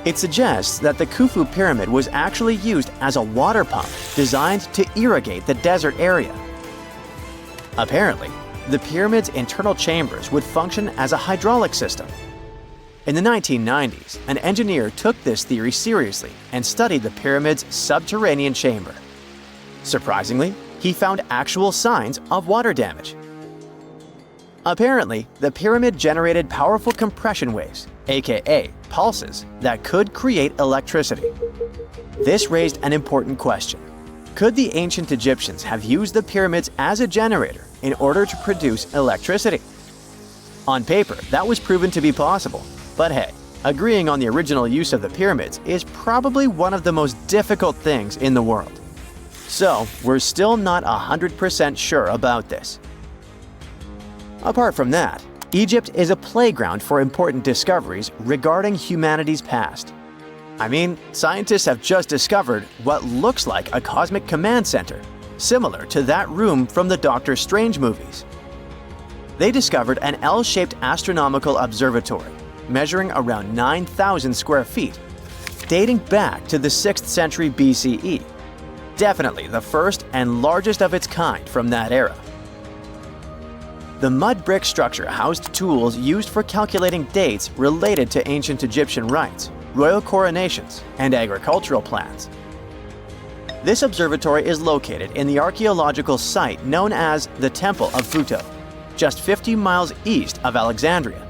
It suggests that the Khufu pyramid was actually used as a water pump designed to irrigate the desert area. Apparently, the pyramid's internal chambers would function as a hydraulic system. In the 1990s, an engineer took this theory seriously and studied the pyramid's subterranean chamber. Surprisingly, he found actual signs of water damage. Apparently, the pyramid generated powerful compression waves, aka pulses, that could create electricity. This raised an important question. Could the ancient Egyptians have used the pyramids as a generator in order to produce electricity? On paper, that was proven to be possible. But hey, agreeing on the original use of the pyramids is probably one of the most difficult things in the world. So, we're still not 100% sure about this. Apart from that, Egypt is a playground for important discoveries regarding humanity's past. I mean, scientists have just discovered what looks like a cosmic command center, similar to that room from the Doctor Strange movies. They discovered an L-shaped astronomical observatory, measuring around 9,000 square feet, dating back to the 6th century BCE. Definitely the first and largest of its kind from that era. The mud brick structure housed tools used for calculating dates related to ancient Egyptian rites, royal coronations, and agricultural plans. This observatory is located in the archaeological site known as the Temple of Futo, just 50 miles east of Alexandria.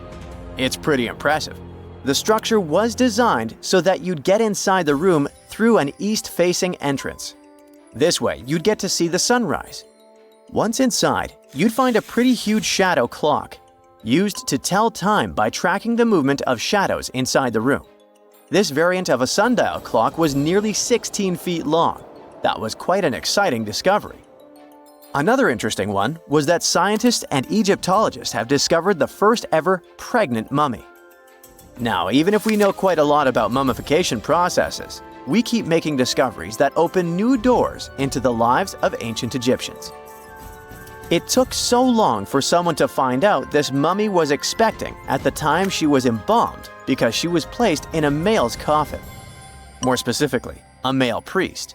It's pretty impressive. The structure was designed so that you'd get inside the room through an east-facing entrance. This way, you'd get to see the sunrise. Once inside, you'd find a pretty huge shadow clock, used to tell time by tracking the movement of shadows inside the room. This variant of a sundial clock was nearly 16 feet long. That was quite an exciting discovery. Another interesting one was that scientists and Egyptologists have discovered the first ever pregnant mummy. Now, even if we know quite a lot about mummification processes, we keep making discoveries that open new doors into the lives of ancient Egyptians. It took so long for someone to find out this mummy was expecting at the time she was embalmed because she was placed in a male's coffin. More specifically, a male priest.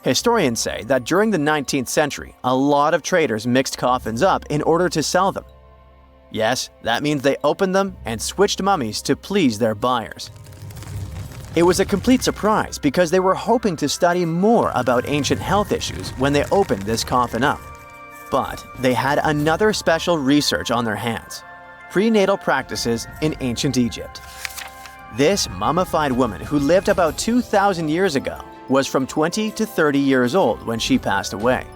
Historians say that during the 19th century, a lot of traders mixed coffins up in order to sell them. Yes, that means they opened them and switched mummies to please their buyers. It was a complete surprise because they were hoping to study more about ancient health issues when they opened this coffin up. But they had another special research on their hands: prenatal practices in ancient Egypt. This mummified woman who lived about 2,000 years ago was from 20 to 30 years old when she passed away.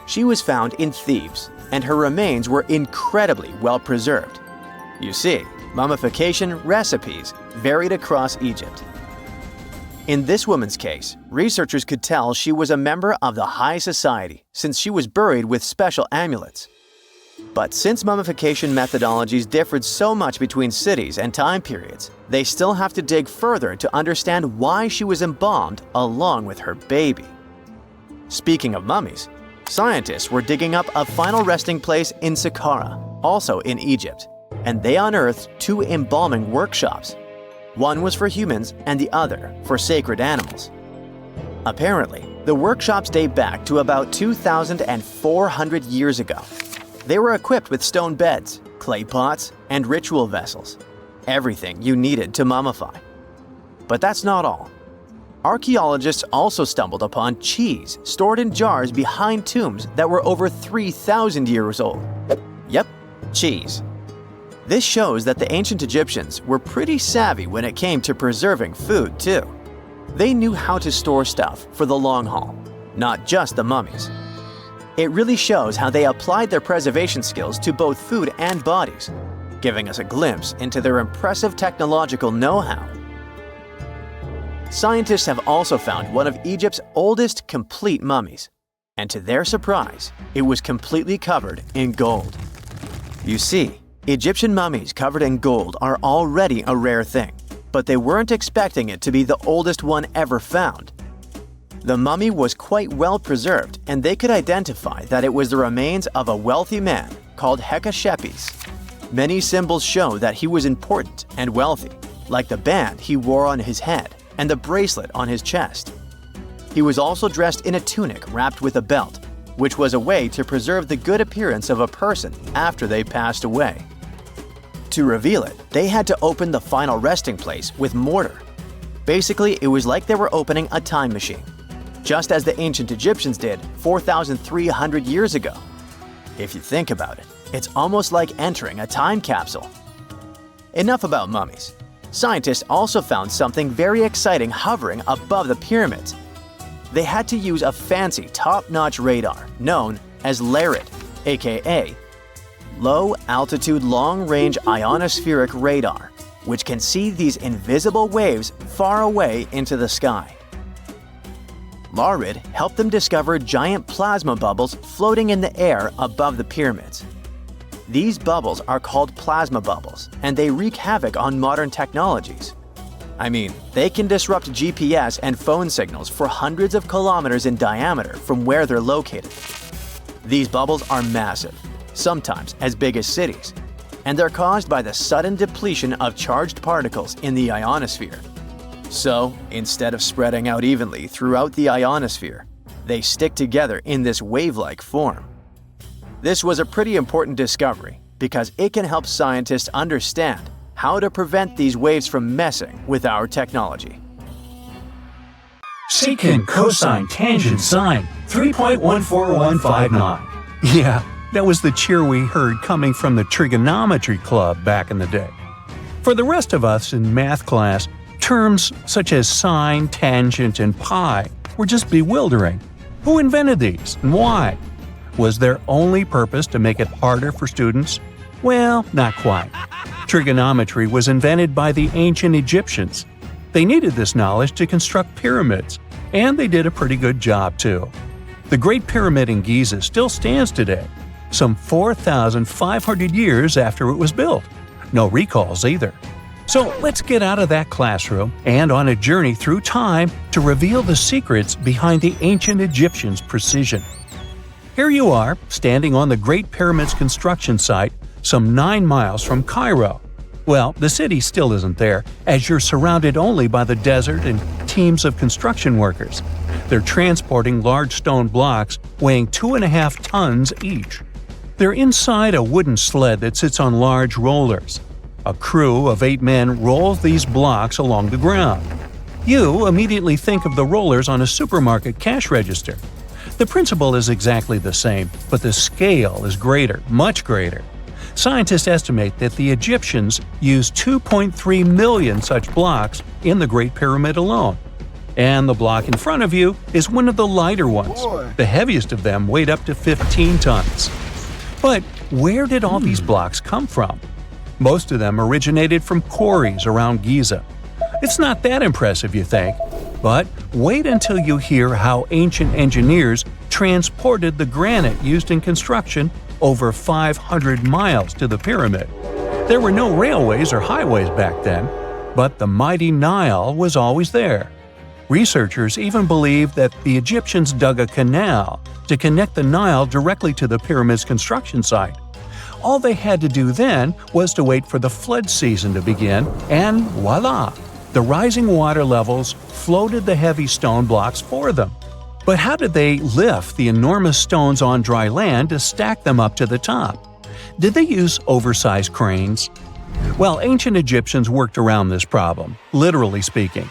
She was found in Thebes, and her remains were incredibly well preserved. You see, mummification recipes varied across Egypt. In this woman's case, researchers could tell she was a member of the high society since she was buried with special amulets. But since mummification methodologies differed so much between cities and time periods, they still have to dig further to understand why she was embalmed along with her baby. Speaking of mummies, scientists were digging up a final resting place in Sakara, also in Egypt, and they unearthed 2 embalming workshops. One was for humans and the other for sacred animals. Apparently, the workshops date back to about 2,400 years ago. They were equipped with stone beds, clay pots, and ritual vessels. Everything you needed to mummify. But that's not all. Archaeologists also stumbled upon cheese stored in jars behind tombs that were over 3,000 years old. Yep, cheese. This shows that the ancient Egyptians were pretty savvy when it came to preserving food, too. They knew how to store stuff for the long haul, not just the mummies. It really shows how they applied their preservation skills to both food and bodies, giving us a glimpse into their impressive technological know-how. Scientists have also found one of Egypt's oldest complete mummies, and to their surprise, it was completely covered in gold. You see, Egyptian mummies covered in gold are already a rare thing, but they weren't expecting it to be the oldest one ever found. The mummy was quite well preserved, and they could identify that it was the remains of a wealthy man called Hekashepes. Many symbols show that he was important and wealthy, like the band he wore on his head and the bracelet on his chest. He was also dressed in a tunic wrapped with a belt, which was a way to preserve the good appearance of a person after they passed away. To reveal it, they had to open the final resting place with mortar. Basically, it was like they were opening a time machine, just as the ancient Egyptians did 4,300 years ago. If you think about it, it's almost like entering a time capsule. Enough about mummies. Scientists also found something very exciting hovering above the pyramids. They had to use a fancy top-notch radar known as LARID, aka Low Altitude Long Range Ionospheric Radar, which can see these invisible waves far away into the sky. LARID helped them discover giant plasma bubbles floating in the air above the pyramids. These bubbles are called plasma bubbles, and they wreak havoc on modern technologies. I mean, they can disrupt GPS and phone signals for hundreds of kilometers in diameter from where they're located. These bubbles are massive, sometimes as big as cities, and they're caused by the sudden depletion of charged particles in the ionosphere. So, instead of spreading out evenly throughout the ionosphere, they stick together in this wave-like form. This was a pretty important discovery because it can help scientists understand how to prevent these waves from messing with our technology. Secant, cosine, tangent, sine, 3.14159. Yeah, that was the cheer we heard coming from the trigonometry club back in the day. For the rest of us in math class, terms such as sine, tangent, and pi were just bewildering. Who invented these and why? Was their only purpose to make it harder for students? Well, not quite. Trigonometry was invented by the ancient Egyptians. They needed this knowledge to construct pyramids, and they did a pretty good job too. The Great Pyramid in Giza still stands today, some 4,500 years after it was built. No recalls either. So let's get out of that classroom and on a journey through time to reveal the secrets behind the ancient Egyptians' precision. Here you are, standing on the Great Pyramid's construction site, some 9 miles from Cairo. Well, the city still isn't there, as you're surrounded only by the desert and teams of construction workers. They're transporting large stone blocks weighing 2.5 tons each. They're inside a wooden sled that sits on large rollers. A crew of 8 men rolls these blocks along the ground. You immediately think of the rollers on a supermarket cash register. The principle is exactly the same, but the scale is greater, much greater. Scientists estimate that the Egyptians used 2.3 million such blocks in the Great Pyramid alone. And the block in front of you is one of the lighter ones. The heaviest of them weighed up to 15 tons. But where did all these blocks come from? Most of them originated from quarries around Giza. It's not that impressive, you think? But wait until you hear how ancient engineers transported the granite used in construction over 500 miles to the pyramid. There were no railways or highways back then, but the mighty Nile was always there. Researchers even believe that the Egyptians dug a canal to connect the Nile directly to the pyramid's construction site. All they had to do then was to wait for the flood season to begin, and voila! The rising water levels floated the heavy stone blocks for them. But how did they lift the enormous stones on dry land to stack them up to the top? Did they use oversized cranes? Well, ancient Egyptians worked around this problem, literally speaking.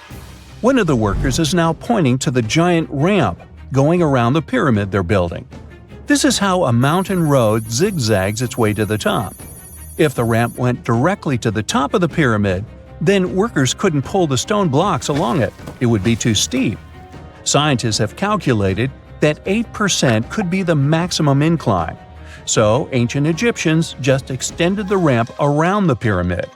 One of the workers is now pointing to the giant ramp going around the pyramid they're building. This is how a mountain road zigzags its way to the top. If the ramp went directly to the top of the pyramid, then workers couldn't pull the stone blocks along it. It would be too steep. Scientists have calculated that 8% could be the maximum incline. So ancient Egyptians just extended the ramp around the pyramid.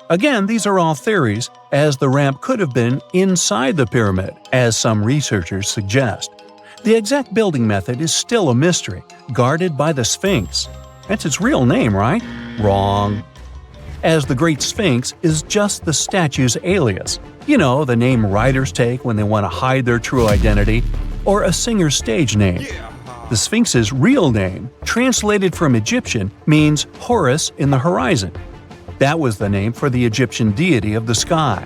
Again, these are all theories, as the ramp could have been inside the pyramid, as some researchers suggest. The exact building method is still a mystery, guarded by the Sphinx. That's its real name, right? Wrong. As the Great Sphinx is just the statue's alias. You know, the name writers take when they want to hide their true identity, or a singer's stage name. The Sphinx's real name, translated from Egyptian, means Horus in the horizon. That was the name for the Egyptian deity of the sky.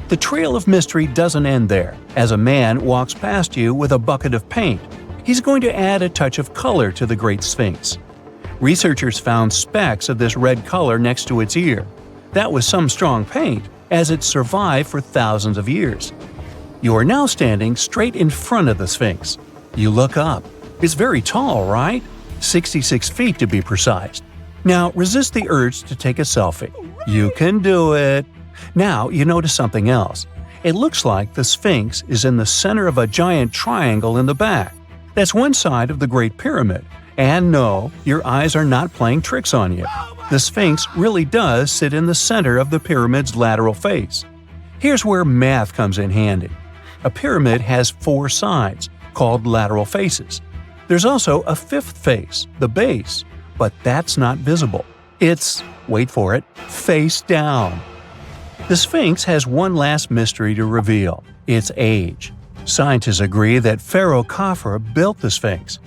The trail of mystery doesn't end there. As a man walks past you with a bucket of paint, he's going to add a touch of color to the Great Sphinx. Researchers found specks of this red color next to its ear. That was some strong paint, as it survived for thousands of years. You are now standing straight in front of the Sphinx. You look up. It's very tall, right? 66 feet to be precise. Now resist the urge to take a selfie. You can do it. Now you notice something else. It looks like the Sphinx is in the center of a giant triangle in the back. That's one side of the Great Pyramid. And no, your eyes are not playing tricks on you. The Sphinx really does sit in the center of the pyramid's lateral face. Here's where math comes in handy. A pyramid has 4 sides, called lateral faces. There's also a 5th face, the base, but that's not visible. It's, wait for it, face down. The Sphinx has one last mystery to reveal: its age. Scientists agree that Pharaoh Khafre built the Sphinx.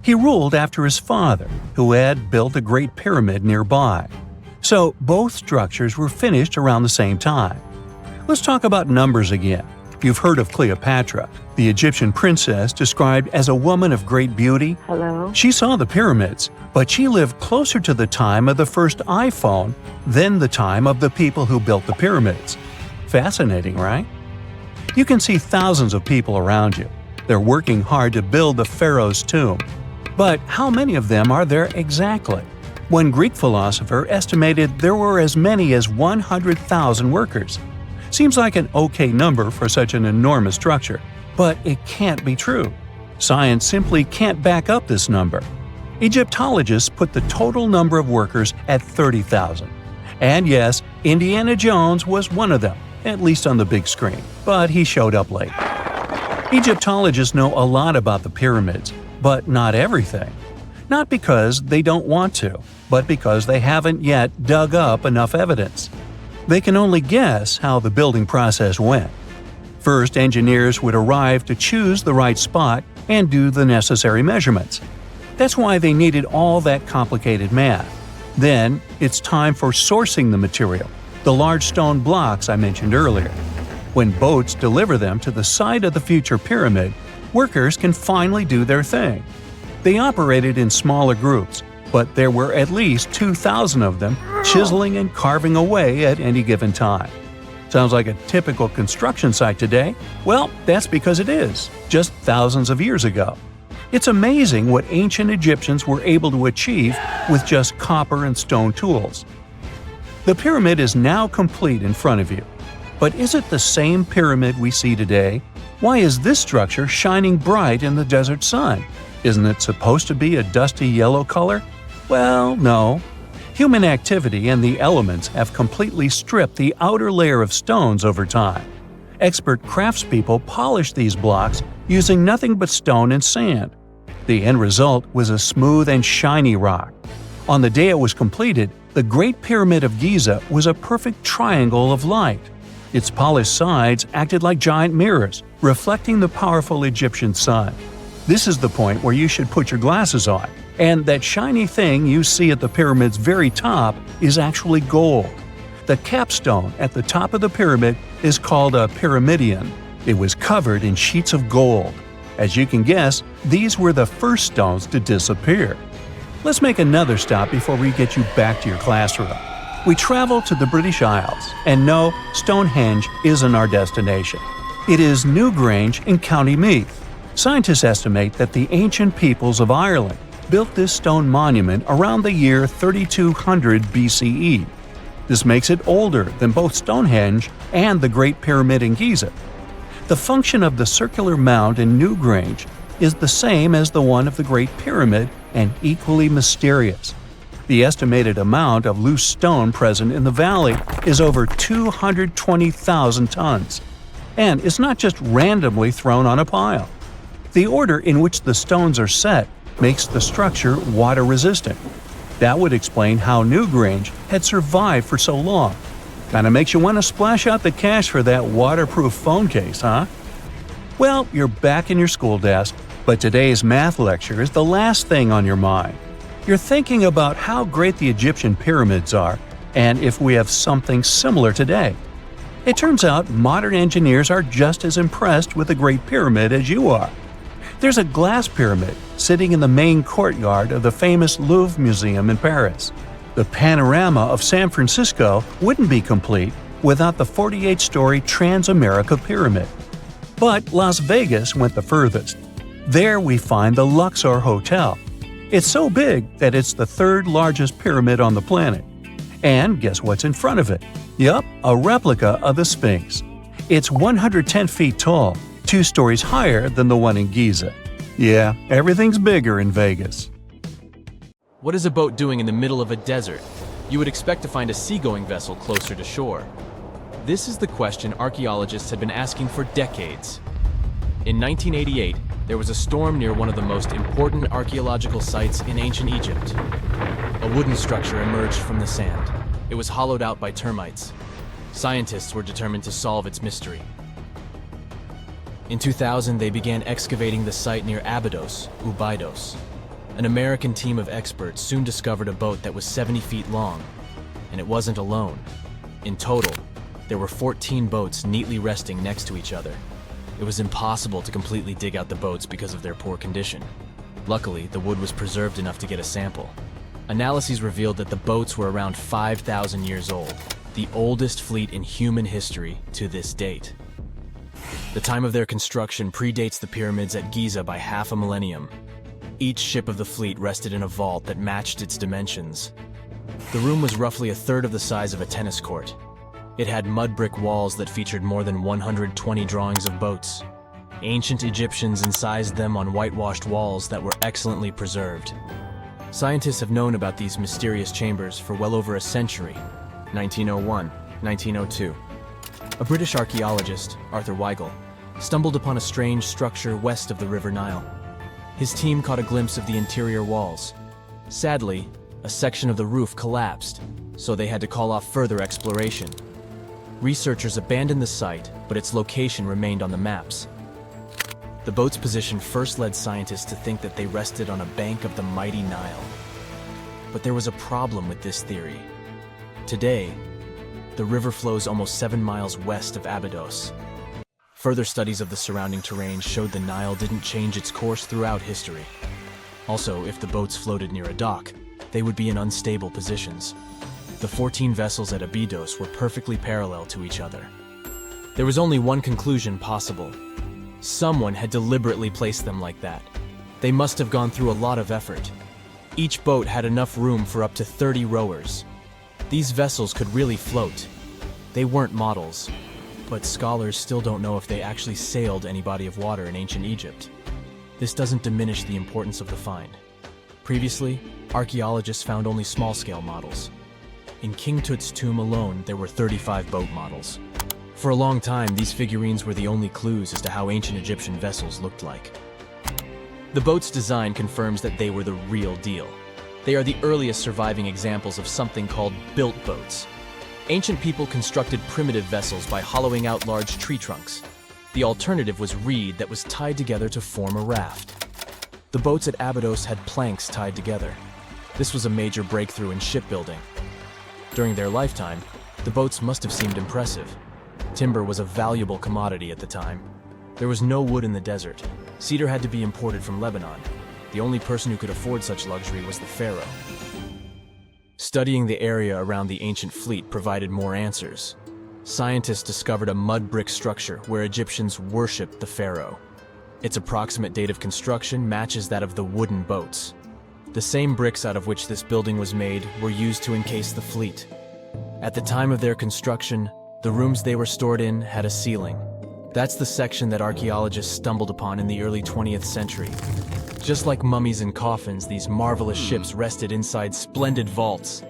He ruled after his father, who had built a great pyramid nearby. So both structures were finished around the same time. Let's talk about numbers again. You've heard of Cleopatra, the Egyptian princess described as a woman of great beauty. Hello? She saw the pyramids, but she lived closer to the time of the first iPhone than the time of the people who built the pyramids. Fascinating, right? You can see thousands of people around you. They're working hard to build the pharaoh's tomb. But how many of them are there exactly? One Greek philosopher estimated there were as many as 100,000 workers. Seems like an okay number for such an enormous structure, but it can't be true. Science simply can't back up this number. Egyptologists put the total number of workers at 30,000. And yes, Indiana Jones was one of them, at least on the big screen, but he showed up late. Egyptologists know a lot about the pyramids, but not everything. Not because they don't want to, but because they haven't yet dug up enough evidence. They can only guess how the building process went. First, engineers would arrive to choose the right spot and do the necessary measurements. That's why they needed all that complicated math. Then, it's time for sourcing the material, the large stone blocks I mentioned earlier. When boats deliver them to the site of the future pyramid, workers can finally do their thing. They operated in smaller groups, but there were at least 2,000 of them chiseling and carving away at any given time. Sounds like a typical construction site today? Well, that's because it is, just thousands of years ago. It's amazing what ancient Egyptians were able to achieve with just copper and stone tools. The pyramid is now complete in front of you. But is it the same pyramid we see today? Why is this structure shining bright in the desert sun? Isn't it supposed to be a dusty yellow color? Well, no. Human activity and the elements have completely stripped the outer layer of stones over time. Expert craftspeople polished these blocks using nothing but stone and sand. The end result was a smooth and shiny rock. On the day it was completed, the Great Pyramid of Giza was a perfect triangle of light. Its polished sides acted like giant mirrors, reflecting the powerful Egyptian sun. This is the point where you should put your glasses on, and that shiny thing you see at the pyramid's very top is actually gold. The capstone at the top of the pyramid is called a pyramidion. It was covered in sheets of gold. As you can guess, these were the first stones to disappear. Let's make another stop before we get you back to your classroom. We travel to the British Isles, and no, Stonehenge isn't our destination. It is Newgrange in County Meath. Scientists estimate that the ancient peoples of Ireland built this stone monument around the year 3200 BCE. This makes it older than both Stonehenge and the Great Pyramid in Giza. The function of the circular mound in Newgrange is the same as the one of the Great Pyramid and equally mysterious. The estimated amount of loose stone present in the valley is over 220,000 tons. And it's not just randomly thrown on a pile. The order in which the stones are set makes the structure water-resistant. That would explain how Newgrange had survived for so long. Kinda makes you want to splash out the cash for that waterproof phone case, huh? Well, you're back in your school desk, but today's math lecture is the last thing on your mind. You're thinking about how great the Egyptian pyramids are, and if we have something similar today. It turns out modern engineers are just as impressed with the Great Pyramid as you are. There's a glass pyramid sitting in the main courtyard of the famous Louvre Museum in Paris. The panorama of San Francisco wouldn't be complete without the 48-story Transamerica Pyramid. But Las Vegas went the furthest. There we find the Luxor Hotel. It's so big that it's the third largest pyramid on the planet. And guess what's in front of it? Yup, a replica of the Sphinx. It's 110 feet tall, 2 stories higher than the one in Giza. Yeah, everything's bigger in Vegas. What is a boat doing in the middle of a desert? You would expect to find a seagoing vessel closer to shore. This is the question archaeologists had been asking for decades. In 1988, there was a storm near one of the most important archaeological sites in ancient Egypt. A wooden structure emerged from the sand. It was hollowed out by termites. Scientists were determined to solve its mystery. In 2000, they began excavating the site near Abydos, Ubidos. An American team of experts soon discovered a boat that was 70 feet long, and it wasn't alone. In total, there were 14 boats neatly resting next to each other. It was impossible to completely dig out the boats because of their poor condition. Luckily, the wood was preserved enough to get a sample. Analyses revealed that the boats were around 5,000 years old, the oldest fleet in human history to this date. The time of their construction predates the pyramids at Giza by half a millennium. Each ship of the fleet rested in a vault that matched its dimensions. The room was roughly a third of the size of a tennis court. It had mud brick walls that featured more than 120 drawings of boats. Ancient Egyptians incised them on whitewashed walls that were excellently preserved. Scientists have known about these mysterious chambers for well over a century. 1901, 1902. A British archaeologist, Arthur Weigel, stumbled upon a strange structure west of the River Nile. His team caught a glimpse of the interior walls. Sadly, a section of the roof collapsed, so they had to call off further exploration. Researchers abandoned the site, but its location remained on the maps. The boat's position first led scientists to think that they rested on a bank of the mighty Nile. But there was a problem with this theory. Today, the river flows almost 7 miles west of Abydos. Further studies of the surrounding terrain showed the Nile didn't change its course throughout history. Also, if the boats floated near a dock, they would be in unstable positions. The 14 vessels at Abydos were perfectly parallel to each other. There was only one conclusion possible. Someone had deliberately placed them like that. They must have gone through a lot of effort. Each boat had enough room for up to 30 rowers. These vessels could really float. They weren't models, but scholars still don't know if they actually sailed any body of water in ancient Egypt. This doesn't diminish the importance of the find. Previously, archaeologists found only small-scale models. In King Tut's tomb alone, there were 35 boat models. For a long time, these figurines were the only clues as to how ancient Egyptian vessels looked like. The boat's design confirms that they were the real deal. They are the earliest surviving examples of something called built boats. Ancient people constructed primitive vessels by hollowing out large tree trunks. The alternative was reed that was tied together to form a raft. The boats at Abydos had planks tied together. This was a major breakthrough in shipbuilding. During their lifetime, the boats must have seemed impressive. Timber was a valuable commodity at the time. There was no wood in the desert. Cedar had to be imported from Lebanon. The only person who could afford such luxury was the pharaoh. Studying the area around the ancient fleet provided more answers. Scientists discovered a mud brick structure where Egyptians worshipped the pharaoh. Its approximate date of construction matches that of the wooden boats. The same bricks out of which this building was made were used to encase the fleet. At the time of their construction, the rooms they were stored in had a ceiling. That's the section that archaeologists stumbled upon in the early 20th century. Just like mummies and coffins, these marvelous ships rested inside splendid vaults.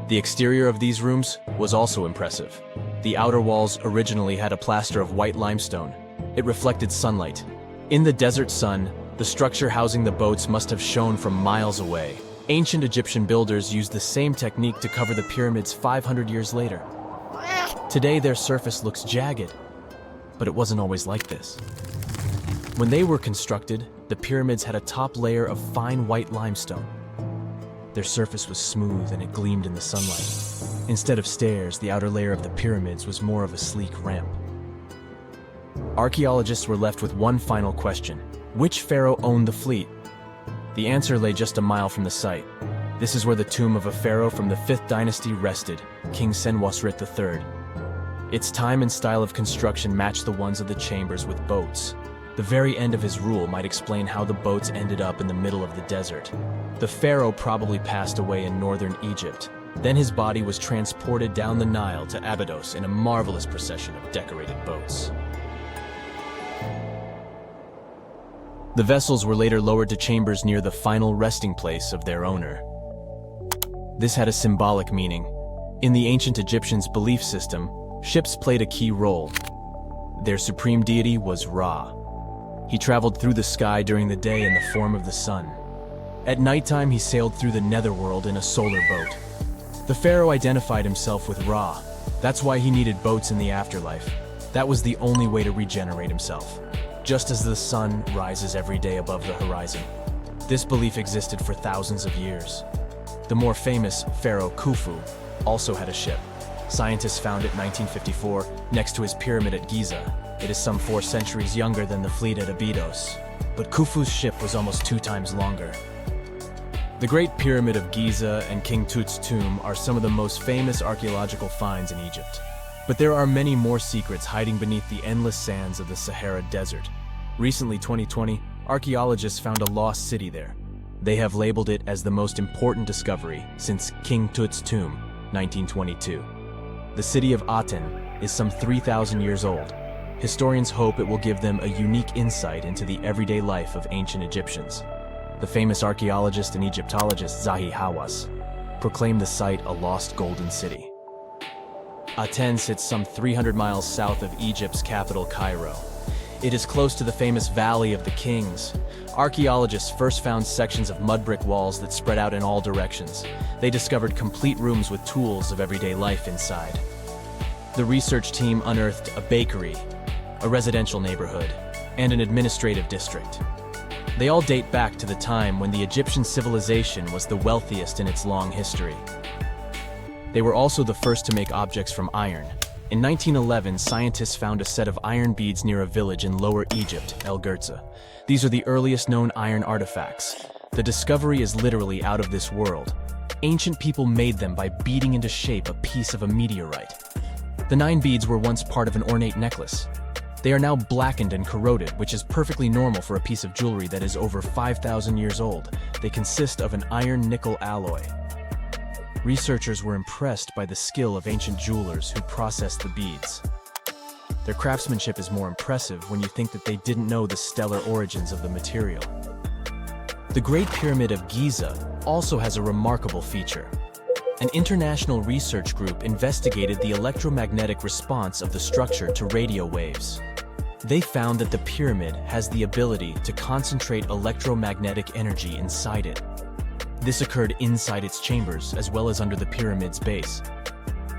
The exterior of these rooms was also impressive. The outer walls originally had a plaster of white limestone. It reflected sunlight. In the desert sun, the structure housing the boats must have shone from miles away. Ancient Egyptian builders used the same technique to cover the pyramids 500 years later. Today, their surface looks jagged, but it wasn't always like this. When they were constructed, the pyramids had a top layer of fine white limestone. Their surface was smooth and it gleamed in the sunlight. Instead of stairs, the outer layer of the pyramids was more of a sleek ramp. Archaeologists were left with one final question. Which pharaoh owned the fleet? The answer lay just a mile from the site. This is where the tomb of a pharaoh from the 5th dynasty rested, King Senwosret III. Its time and style of construction matched the ones of the chambers with boats. The very end of his rule might explain how the boats ended up in the middle of the desert. The pharaoh probably passed away in northern Egypt. Then his body was transported down the Nile to Abydos in a marvelous procession of decorated boats. The vessels were later lowered to chambers near the final resting place of their owner. This had a symbolic meaning. In the ancient Egyptians' belief system, ships played a key role. Their supreme deity was Ra. He traveled through the sky during the day in the form of the sun. At nighttime, he sailed through the netherworld in a solar boat. The pharaoh identified himself with Ra. That's why he needed boats in the afterlife. That was the only way to regenerate himself. Just as the sun rises every day above the horizon. This belief existed for thousands of years. The more famous Pharaoh Khufu also had a ship. Scientists found it in 1954 next to his pyramid at Giza. It is some 4 centuries younger than the fleet at Abydos, but Khufu's ship was almost 2 times longer. The Great Pyramid of Giza and King Tut's tomb are some of the most famous archaeological finds in Egypt. But there are many more secrets hiding beneath the endless sands of the Sahara Desert. Recently, 2020, archaeologists found a lost city there. They have labeled it as the most important discovery since King Tut's tomb, 1922. The city of Aten is some 3,000 years old. Historians hope it will give them a unique insight into the everyday life of ancient Egyptians. The famous archaeologist and Egyptologist Zahi Hawass proclaimed the site a lost golden city. Aten sits some 300 miles south of Egypt's capital, Cairo. It is close to the famous Valley of the Kings. Archaeologists first found sections of mud brick walls that spread out in all directions. They discovered complete rooms with tools of everyday life inside. The research team unearthed a bakery, a residential neighborhood, and an administrative district. They all date back to the time when the Egyptian civilization was the wealthiest in its long history. They were also the first to make objects from iron. In 1911, scientists found a set of iron beads near a village in Lower Egypt, El-Aryan. These are the earliest known iron artifacts. The discovery is literally out of this world. Ancient people made them by beating into shape a piece of a meteorite. The 9 beads were once part of an ornate necklace. They are now blackened and corroded, which is perfectly normal for a piece of jewelry that is over 5,000 years old. They consist of an iron-nickel alloy. Researchers were impressed by the skill of ancient jewelers who processed the beads. Their craftsmanship is more impressive when you think that they didn't know the stellar origins of the material. The Great Pyramid of Giza also has a remarkable feature. An international research group investigated the electromagnetic response of the structure to radio waves. They found that the pyramid has the ability to concentrate electromagnetic energy inside it. This occurred inside its chambers as well as under the pyramid's base.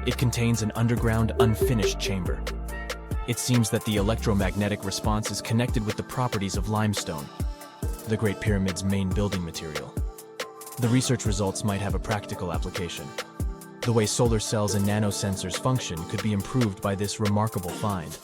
It contains an underground, unfinished chamber. It seems that the electromagnetic response is connected with the properties of limestone, the Great Pyramid's main building material. The research results might have a practical application. The way solar cells and nanosensors function could be improved by this remarkable find.